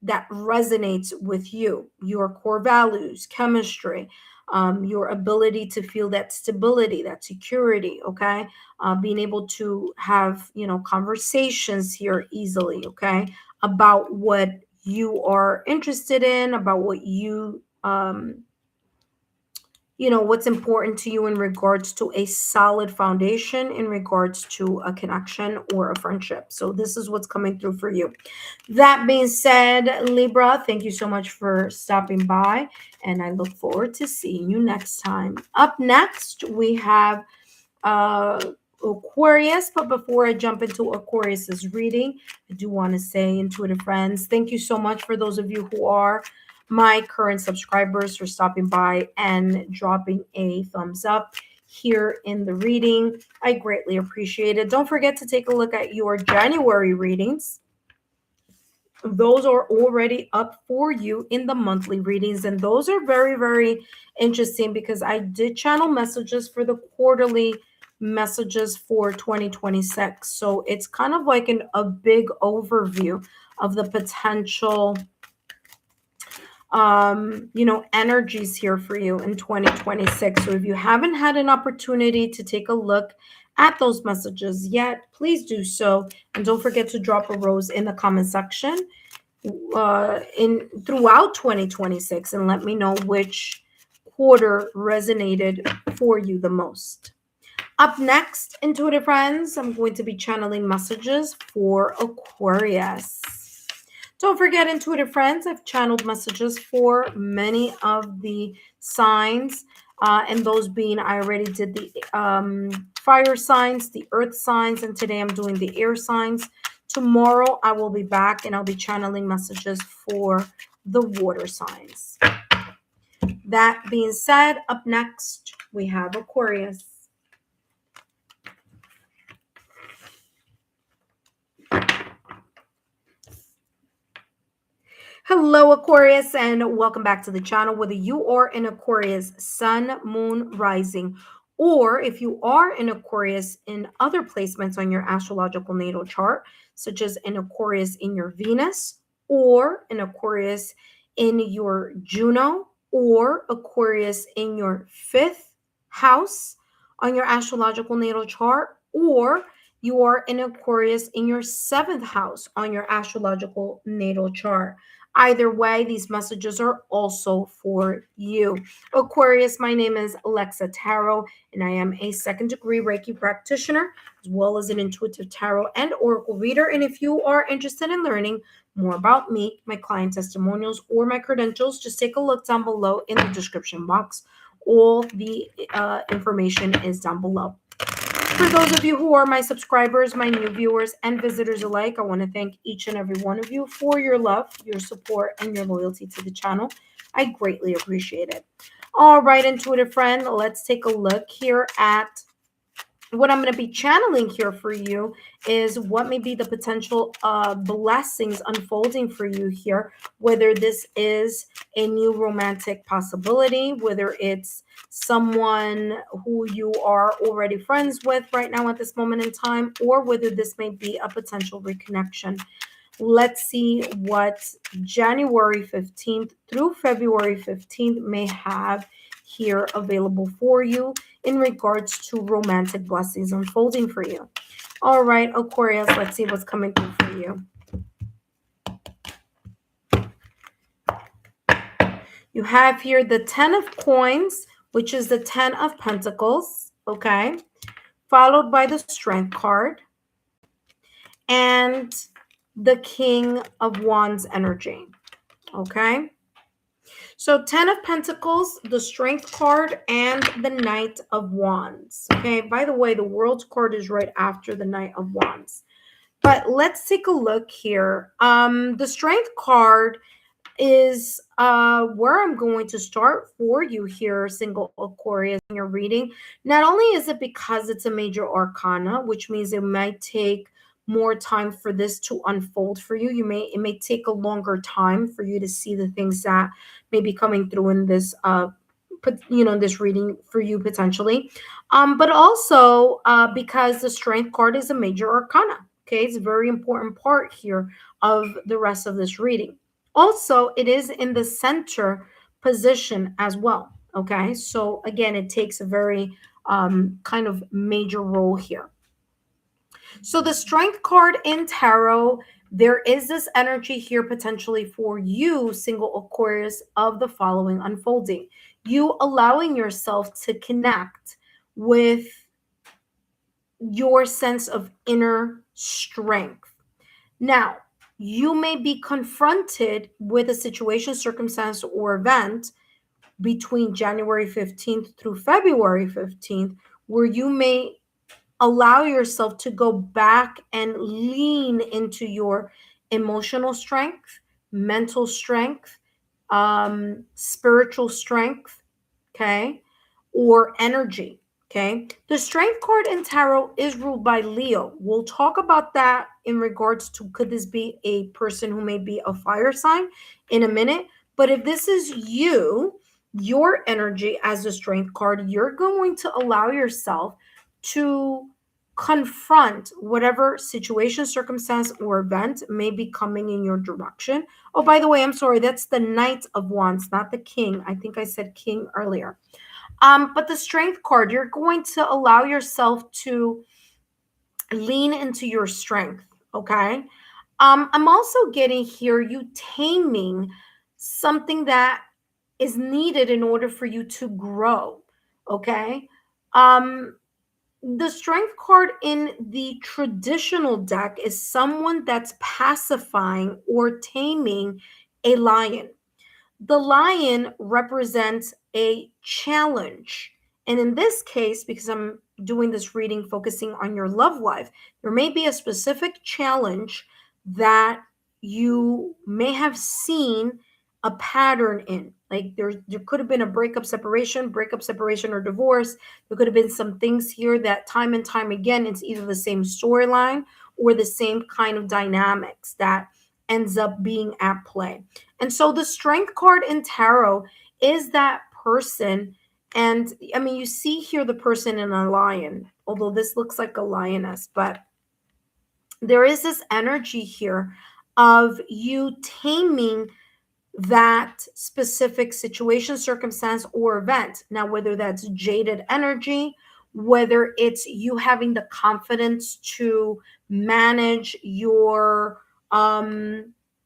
that resonates with you, your core values, chemistry, your ability to feel that stability, that security, okay? Being able to have, conversations here easily, okay? About what you are interested in, about what you, what's important to you in regards to a solid foundation, in regards to a connection or a friendship. So this is what's coming through for you. That being said, Libra, thank you so much for stopping by, and I look forward to seeing you next time. Up next, we have Aquarius, but before I jump into Aquarius's reading, I do want to say, intuitive friends, thank you so much for those of you who are my current subscribers for stopping by and dropping a thumbs up. here in the reading. I greatly appreciate it. Don't forget to take a look at your January readings. Those are already up for you in the monthly readings, and those are very, very interesting because I did channel messages for the quarterly messages for 2026. So it's kind of like a big overview of the potential energies here for you in 2026. So if you haven't had an opportunity to take a look at those messages yet, please do so. And don't forget to drop a rose in the comment section in throughout 2026 and let me know which quarter resonated for you the most. Up next, intuitive friends, I'm going to be channeling messages for Aquarius. Don't forget, intuitive friends, I've channeled messages for many of the signs, and those being, I already did the fire signs, the earth signs, and today I'm doing the air signs. Tomorrow I will be back and I'll be channeling messages for the water signs. That being said, up next we have Aquarius. Hello, Aquarius, and welcome back to the channel. Whether you are in Aquarius, Sun, Moon, Rising, or if you are in Aquarius in other placements on your astrological natal chart, such as in Aquarius in your Venus, or in Aquarius in your Juno, or Aquarius in your 5th house on your astrological natal chart, or you are in Aquarius in your 7th house on your astrological natal chart. Either way, these messages are also for you. Aquarius, my name is Lexa Tarot, and I am a second-degree Reiki practitioner, as well as an intuitive tarot and oracle reader. And if you are interested in learning more about me, my client testimonials, or my credentials, just take a look down below in the description box. All the information is down below. For those of you who are my subscribers, my new viewers, and visitors alike, I want to thank each and every one of you for your love, your support, and your loyalty to the channel. I greatly appreciate it. All right, intuitive friend, let's take a look here at what I'm going to be channeling here for you is what may be the potential blessings unfolding for you here, whether this is a new romantic possibility, whether it's someone who you are already friends with right now at this moment in time, or whether this may be a potential reconnection. Let's see what January 15th through February 15th may have here available for you in regards to romantic blessings unfolding for you. All right, Aquarius, let's see what's coming through for you. You have here the 10 of coins, which is the 10 of pentacles, okay, followed by the strength card and the King of Wands energy, okay? So 10 of Pentacles, the Strength card, and the Knight of Wands. Okay, by the way, the World card is right after the Knight of Wands. But let's take a look here. The Strength card is where I'm going to start for you here, single Aquarius, in your reading. Not only is it because it's a major arcana, which means it might take more time for this to unfold for you. It may take a longer time for you to see the things that may be coming through in this this reading for you potentially. But also because the Strength card is a major arcana. Okay, it's a very important part here of the rest of this reading. Also, it is in the center position as well. Okay, so again, it takes a very kind of major role here. So the Strength card in tarot, there is this energy here potentially for you, single Aquarius, of the following unfolding. You allowing yourself to connect with your sense of inner strength. Now, you may be confronted with a situation, circumstance, or event between January 15th through February 15th, where you may allow yourself to go back and lean into your emotional strength, mental strength, spiritual strength, okay, or energy. Okay. The Strength card in tarot is ruled by Leo. We'll talk about that in regards to could this be a person who may be a fire sign in a minute. But if this is you, your energy as a Strength card, you're going to allow yourself to confront whatever situation, circumstance, or event may be coming in your direction. Oh, by the way, I'm sorry, that's the Knight of Wands, not the King. I think I said King earlier. But the Strength card, you're going to allow yourself to lean into your strength, okay? I'm also getting here you taming something that is needed in order for you to grow, okay? The Strength card in the traditional deck is someone that's pacifying or taming a lion. The lion represents a challenge. And in this case, because I'm doing this reading focusing on your love life, there may be a specific challenge that you may have seen a pattern in. Like there could have been a breakup, separation, or divorce. There could have been some things here that time and time again, it's either the same storyline or the same kind of dynamics that ends up being at play. And so the Strength card in tarot is that person. And I mean, you see here the person in a lion, although this looks like a lioness, but there is this energy here of you taming that specific situation, circumstance, or event. Now, whether that's jaded energy, whether it's you having the confidence to manage your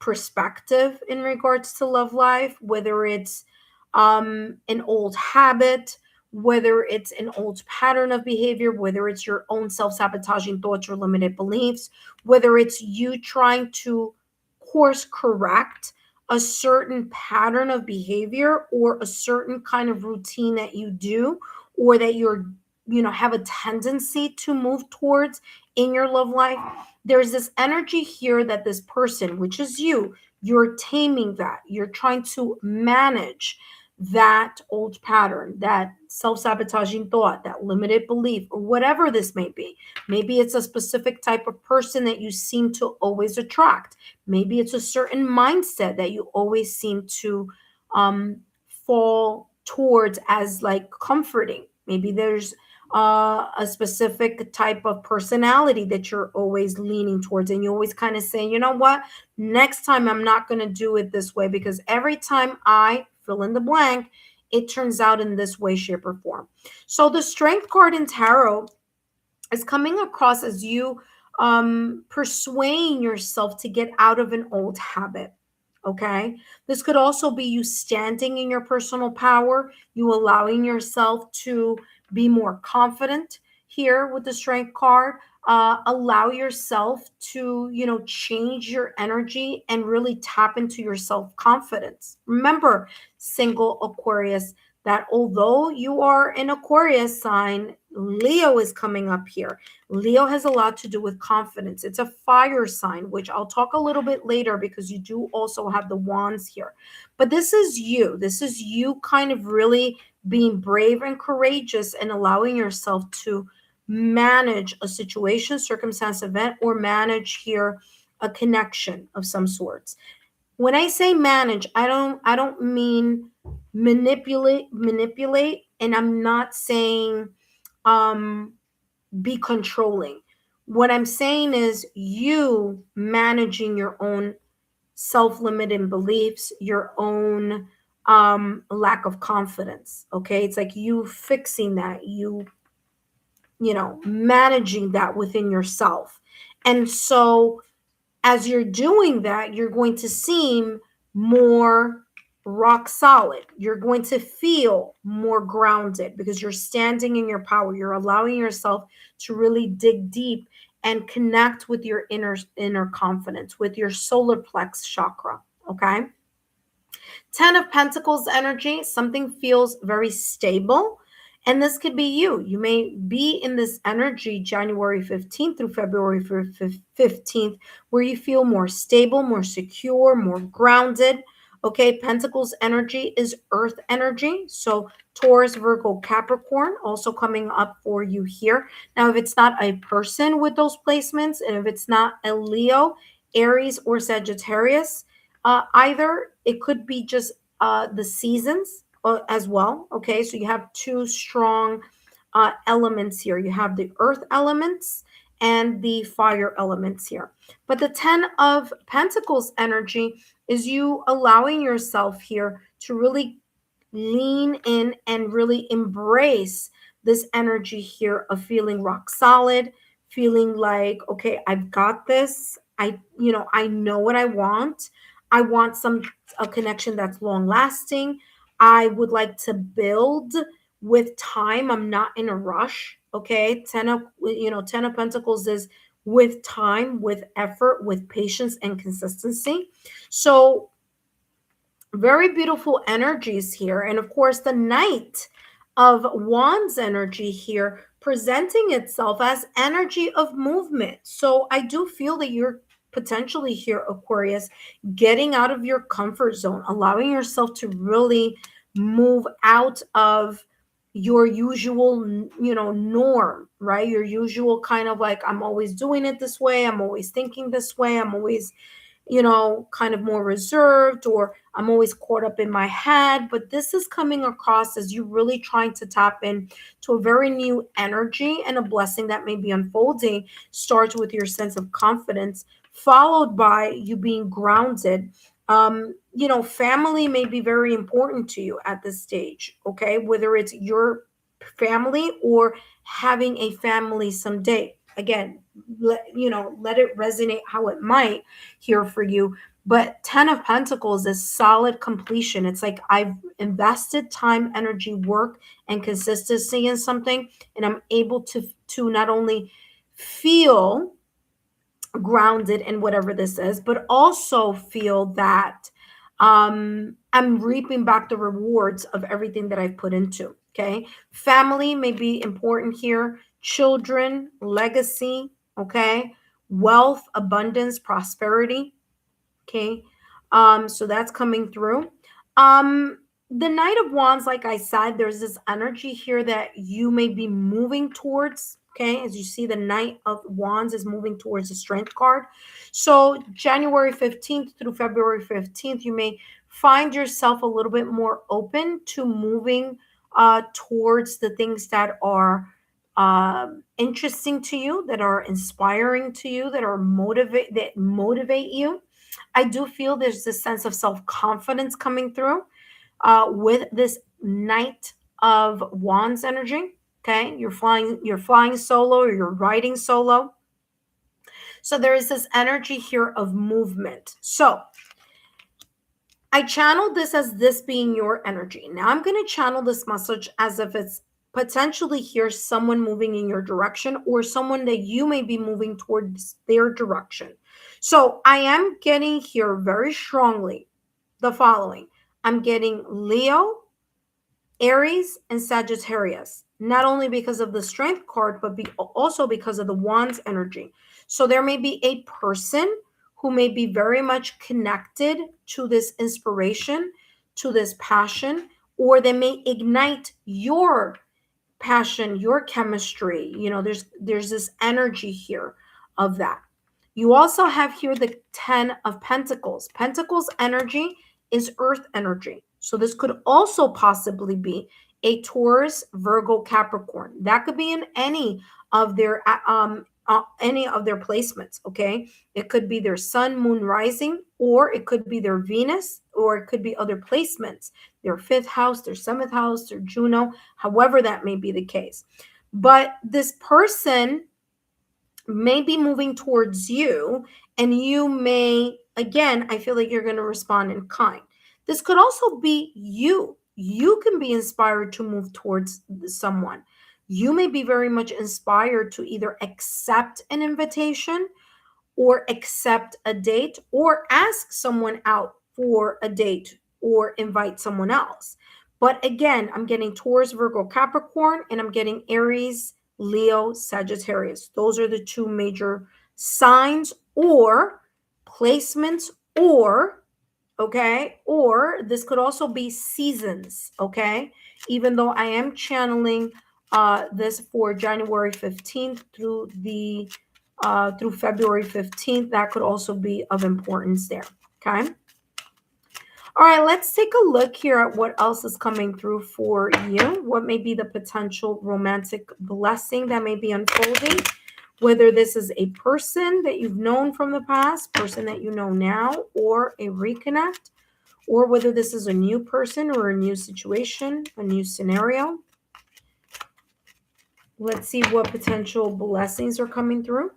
perspective in regards to love life, whether it's an old habit, whether it's an old pattern of behavior, whether it's your own self-sabotaging thoughts or limited beliefs, whether it's you trying to course correct a certain pattern of behavior or a certain kind of routine that you do or that have a tendency to move towards in your love life. There's this energy here that this person, which is you're taming that. You're trying to manage that old pattern, that self-sabotaging thought, that limited belief, or whatever this may be. Maybe it's a specific type of person that you seem to always attract. Maybe it's a certain mindset that you always seem to fall towards as like comforting. Maybe there's a specific type of personality that you're always leaning towards, and you always kind of saying, you know what, next time I'm not going to do it this way because every time I fill in the blank, it turns out in this way, shape, or form. So the Strength card in tarot is coming across as you persuading yourself to get out of an old habit. Okay. This could also be you standing in your personal power, you allowing yourself to be more confident here with the Strength card. Allow yourself to, change your energy and really tap into your self-confidence. Remember, single Aquarius, that although you are an Aquarius sign, Leo is coming up here. Leo has a lot to do with confidence. It's a fire sign, which I'll talk a little bit later because you do also have the wands here. But this is you. This is you kind of really being brave and courageous and allowing yourself to manage a situation, circumstance, event, or manage here a connection of some sorts. When I say manage, I don't mean manipulate, and I'm not saying be controlling. What I'm saying is you managing your own self-limiting beliefs, your own lack of confidence. Okay, it's like you fixing that, managing that within yourself. And so as you're doing that, you're going to seem more rock solid. You're going to feel more grounded because you're standing in your power. You're allowing yourself to really dig deep and connect with your inner confidence, with your solar plex chakra. Okay. 10 of Pentacles energy, something feels very stable. And this could be you. You may be in this energy January 15th through February 15th, where you feel more stable, more secure, more grounded. Okay, Pentacles energy is earth energy. So Taurus, Virgo, Capricorn also coming up for you here. Now, if it's not a person with those placements, and if it's not a Leo, Aries, or Sagittarius, either, it could be just the seasons as well. Okay, so you have two strong elements here. You have the earth elements and the fire elements here. But the 10 of Pentacles energy is you allowing yourself here to really lean in and really embrace this energy here of feeling rock solid, feeling like, okay, I've got this. I know what I want. I want a connection that's long lasting. I would like to build with time. I'm not in a rush. Okay. 10 of Pentacles is with time, with effort, with patience and consistency. So very beautiful energies here. And of course, the Knight of Wands energy here presenting itself as energy of movement. So I do feel that you're potentially here, Aquarius, getting out of your comfort zone, allowing yourself to really move out of your usual, norm, right? Your usual kind of like, I'm always doing it this way. I'm always thinking this way. I'm always kind of more reserved, or I'm always caught up in my head. But this is coming across as you really trying to tap in to a very new energy, and a blessing that may be unfolding starts with your sense of confidence, followed by you being grounded. Family may be very important to you at this stage, okay? Whether it's your family or having a family someday. Again, let it resonate how it might here for you. But 10 of Pentacles is solid completion. It's like I've invested time, energy, work, and consistency in something, and I'm able to not only feel grounded in whatever this is, but also feel that I'm reaping back the rewards of everything that I've put into. Okay. Family may be important here, children, legacy. Okay. Wealth, abundance, prosperity. Okay. So that's coming through. The Knight of Wands, like I said, there's this energy here that you may be moving towards. Okay, as you see, the Knight of Wands is moving towards the Strength card. So January 15th through February 15th, you may find yourself a little bit more open to moving towards the things that are interesting to you, that are inspiring to you, that motivate you. I do feel there's this sense of self-confidence coming through with this Knight of Wands energy. Okay, you're flying solo, or you're riding solo. So there is this energy here of movement. So I channeled this as this being your energy. Now I'm going to channel this message as if it's potentially here someone moving in your direction, or someone that you may be moving towards their direction. So I am getting here very strongly the following. I'm getting Leo, Aries, and Sagittarius, not only because of the Strength card, but also because of the Wands energy. So there may be a person who may be very much connected to this inspiration, to this passion, or they may ignite your passion, your chemistry. There's this energy here of that. You also have here the 10 of Pentacles. Pentacles energy is earth energy. So this could also possibly be a Taurus, Virgo, Capricorn. That could be in any of their placements, okay? It could be their sun, moon, rising, or it could be their Venus, or it could be other placements, their 5th house, their 7th house, their Juno, however that may be the case. But this person may be moving towards you, and you may, again, I feel like you're going to respond in kind. This could also be you. You can be inspired to move towards someone. You may be very much inspired to either accept an invitation, or accept a date, or ask someone out for a date, or invite someone else. But again, I'm getting Taurus, Virgo, Capricorn, and I'm getting Aries, Leo, Sagittarius. Those are the two major signs or placements or okay? Or this could also be seasons, okay? Even though I am channeling this for January 15th through the through February 15th, that could also be of importance there, okay? All right, let's take a look here at what else is coming through for you. What may be the potential romantic blessing that may be unfolding? Whether this is a person that you've known from the past, person that you know now, or a reconnect, or whether this is a new person or a new situation, a new scenario. Let's see what potential blessings are coming through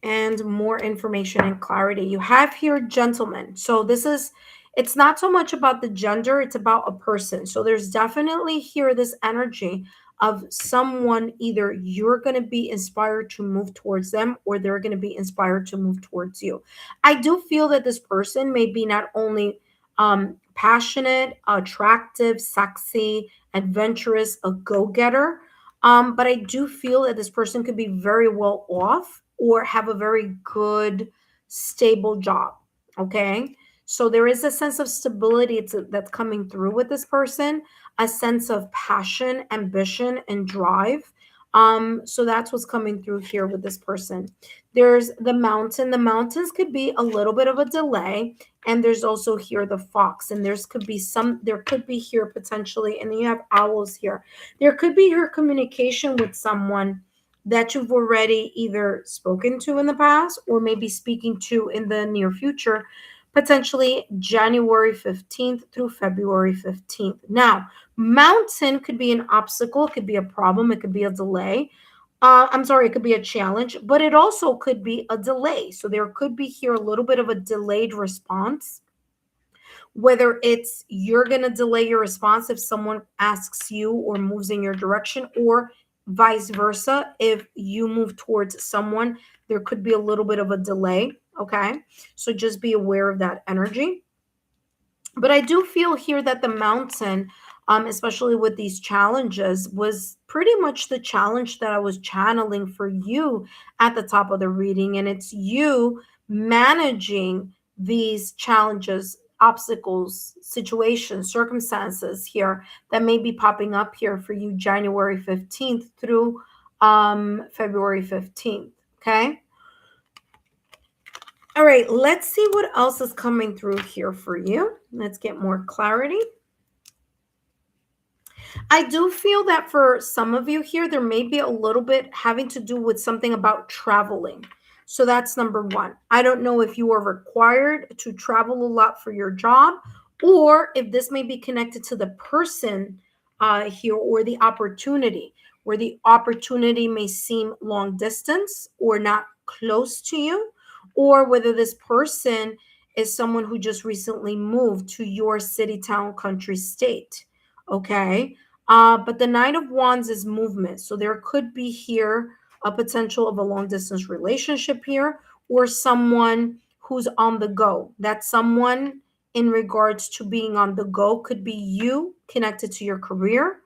and more information and clarity. You have here gentlemen. So this is, it's not so much about the gender, it's about a person. So there's definitely here this energy of someone, either you're going to be inspired to move towards them or they're going to be inspired to move towards you. I do feel that this person may be not only passionate, attractive, sexy, adventurous, a go-getter, but I do feel that this person could be very well off or have a very good, stable job. Okay. So there is a sense of stability that's coming through with this person, a sense of passion, ambition, and drive. So that's what's coming through here with this person. There's the mountain. The mountains could be a little bit of a delay. And there's also here the fox. And there could be here potentially, and then you have owls here. There could be her communication with someone that you've already either spoken to in the past or maybe speaking to in the near future, potentially January 15th through February 15th. Now, mountain could be an obstacle, it could be a problem, it could be a delay. I'm sorry, it could be a challenge, but it also could be a delay. So there could be here a little bit of a delayed response, whether it's you're going to delay your response if someone asks you or moves in your direction, or vice versa. If you move towards someone, there could be a little bit of a delay. Okay. So just be aware of that energy. But I do feel here that the mountain, especially with these challenges, was pretty much the challenge that I was channeling for you at the top of the reading. And it's you managing these challenges, obstacles, situations, circumstances here that may be popping up here for you January 15th through February 15th. Okay. All right, let's see what else is coming through here for you. Let's get more clarity. I do feel that for some of you here, there may be a little bit having to do with something about traveling. So that's number one. I don't know if you are required to travel a lot for your job, or if this may be connected to the person here or the opportunity, where the opportunity may seem long distance or not close to you, or whether this person is someone who just recently moved to your city, town, country, state. Okay. But the Nine of Wands is movement. So there could be here a potential of a long distance relationship here, or someone who's on the go. That someone in regards to being on the go could be you connected to your career,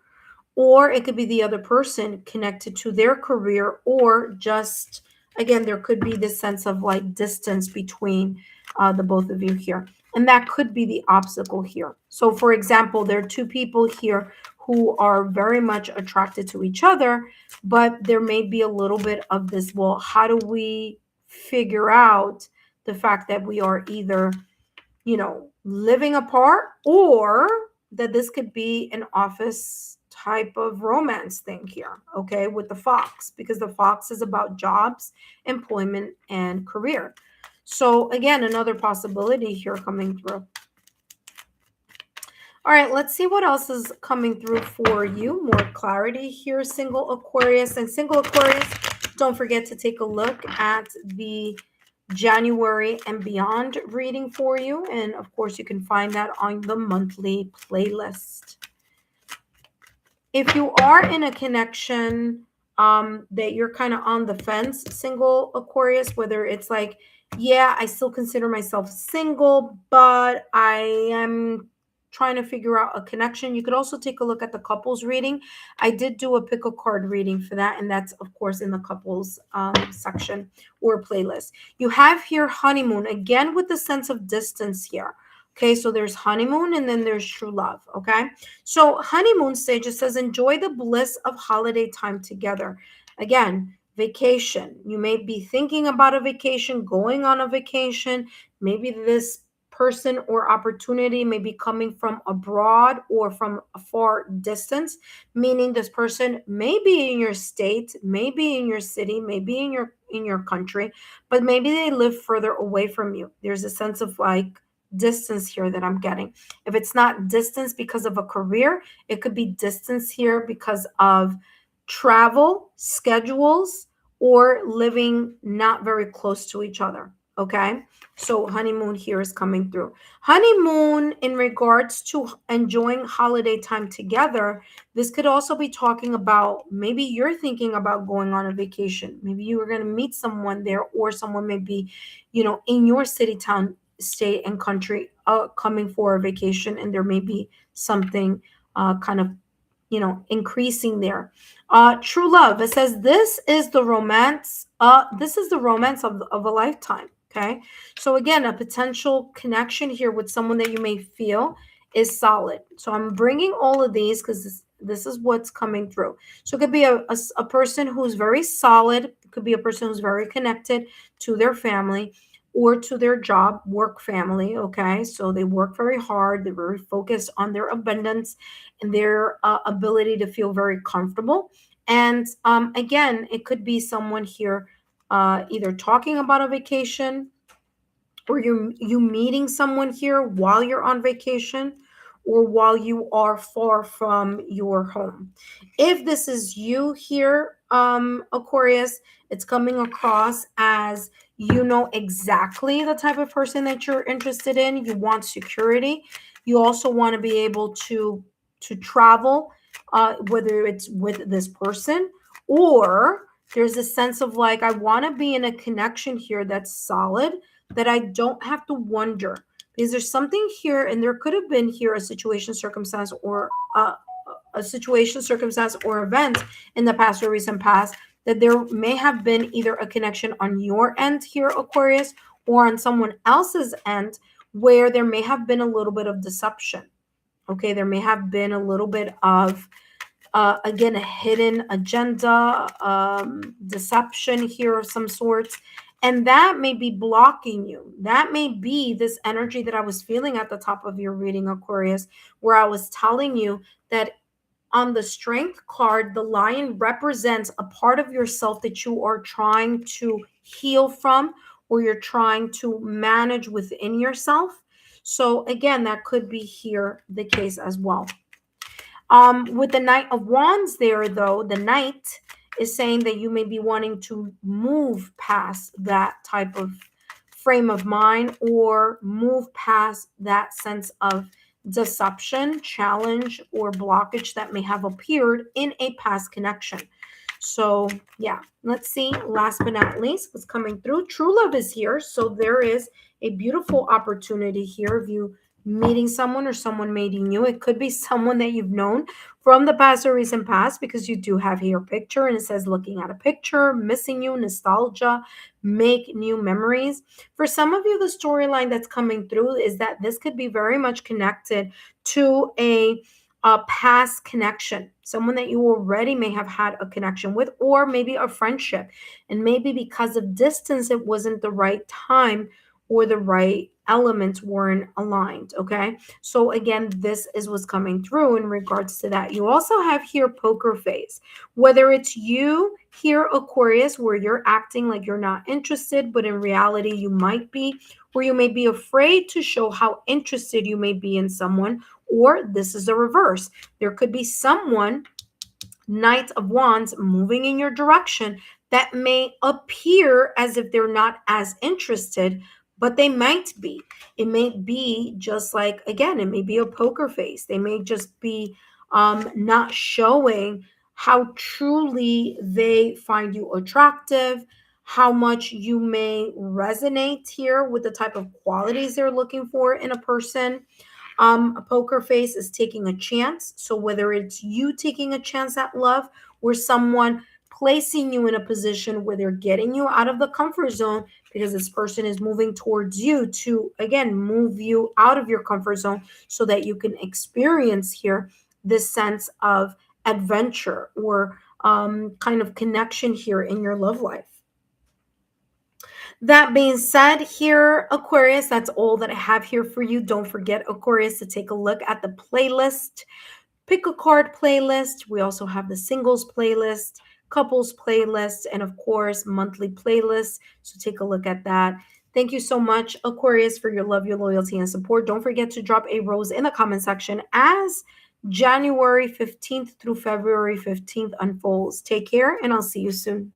or it could be the other person connected to their career, or just, again, there could be this sense of like distance between the both of you here. And that could be the obstacle here. So, for example, there are two people here who are very much attracted to each other, but there may be a little bit of this, well, how do we figure out the fact that we are either, living apart, or that this could be an office type of romance thing here, okay, with the fox, because the fox is about jobs, employment, and career. So again, another possibility here coming through. All right, let's see what else is coming through for you. More clarity here, single Aquarius. And single Aquarius, don't forget to take a look at the January and beyond reading for you. And of course, you can find that on the monthly playlist. If you are in a connection that you're kind of on the fence, single Aquarius, whether it's like, yeah, I still consider myself single, but I am trying to figure out a connection. You could also take a look at the couples reading. I did do a pick a card reading for that, and that's of course in the couples section or playlist. You have here honeymoon, again with the sense of distance here. Okay, so there's honeymoon and then there's true love. Okay, so honeymoon stage, it says enjoy the bliss of holiday time together. Again, vacation. You may be thinking about a vacation, going on a vacation. Maybe this person or opportunity may be coming from abroad or from a far distance, meaning this person may be in your state, may be in your city, may be in your country, but maybe they live further away from you. There's a sense of like distance here that I'm getting. If it's not distance because of a career, it could be distance here because of travel, schedules, or living not very close to each other. Okay, so honeymoon here is coming through. Honeymoon in regards to enjoying holiday time together, this could also be talking about maybe you're thinking about going on a vacation. Maybe you were going to meet someone there, or someone may be, in your city, town, state, and country coming for a vacation, and there may be something kind of increasing there. True love, it says this is the romance of a lifetime. Okay, so again, a potential connection here with someone that you may feel is solid. So I'm bringing all of these because this is what's coming through. So it could be a person who's very solid. It could be a person who's very connected to their family or to their job, work, family. Okay, so they work very hard. They're very focused on their abundance and their ability to feel very comfortable. And again, it could be someone here either talking about a vacation, or you meeting someone here while you're on vacation, or while you are far from your home. If this is you here, Aquarius, it's coming across as you know exactly the type of person that you're interested in. You want security. You also want to be able to travel, whether it's with this person, or there's a sense of like, I want to be in a connection here that's solid, that I don't have to wonder, because there's something here, and there could have been here a situation, circumstance, or event in the past or recent past, that there may have been either a connection on your end here, Aquarius, or on someone else's end, where there may have been a little bit of deception. Okay, there may have been a little bit of again, a hidden agenda, deception here of some sorts. And that may be blocking you. That may be this energy that I was feeling at the top of your reading, Aquarius, where I was telling you that on the Strength card, the lion represents a part of yourself that you are trying to heal from, or you're trying to manage within yourself. So again, that could be here the case as well. With the Knight of Wands there, though, the Knight is saying that you may be wanting to move past that type of frame of mind, or move past that sense of deception, challenge, or blockage that may have appeared in a past connection. So yeah, let's see. Last but not least, what's coming through? True love is here. So there is a beautiful opportunity here of you meeting someone, or someone meeting you. It could be someone that you've known from the past or recent past, because you do have here a picture, and it says looking at a picture, missing you, nostalgia, make new memories. For some of you, the storyline that's coming through is that this could be very much connected to a past connection, someone that you already may have had a connection with, or maybe a friendship. And maybe because of distance, it wasn't the right time, or the right elements weren't aligned. Okay, so again, this is what's coming through in regards to that. You also have here poker face, whether it's you here, Aquarius, where you're acting like you're not interested, but in reality you might be, or you may be afraid to show how interested you may be in someone, or this is the reverse. There could be someone, Knight of Wands, moving in your direction that may appear as if they're not as interested, but they might be. It may be just like, again, it may be a poker face. They may just be not showing how truly they find you attractive, how much you may resonate here with the type of qualities they're looking for in a person. A poker face is taking a chance. So whether it's you taking a chance at love or someone placing you in a position where they're getting you out of the comfort zone, because this person is moving towards you to, again, move you out of your comfort zone so that you can experience here this sense of adventure or kind of connection here in your love life. That being said, here, Aquarius, that's all that I have here for you. Don't forget, Aquarius, to take a look at the playlist. Pick a card playlist. We also have the singles playlist, couples playlist, and of course, monthly playlists. So take a look at that. Thank you so much, Aquarius, for your love, your loyalty, and support. Don't forget to drop a rose in the comment section as January 15th through February 15th unfolds. Take care, and I'll see you soon.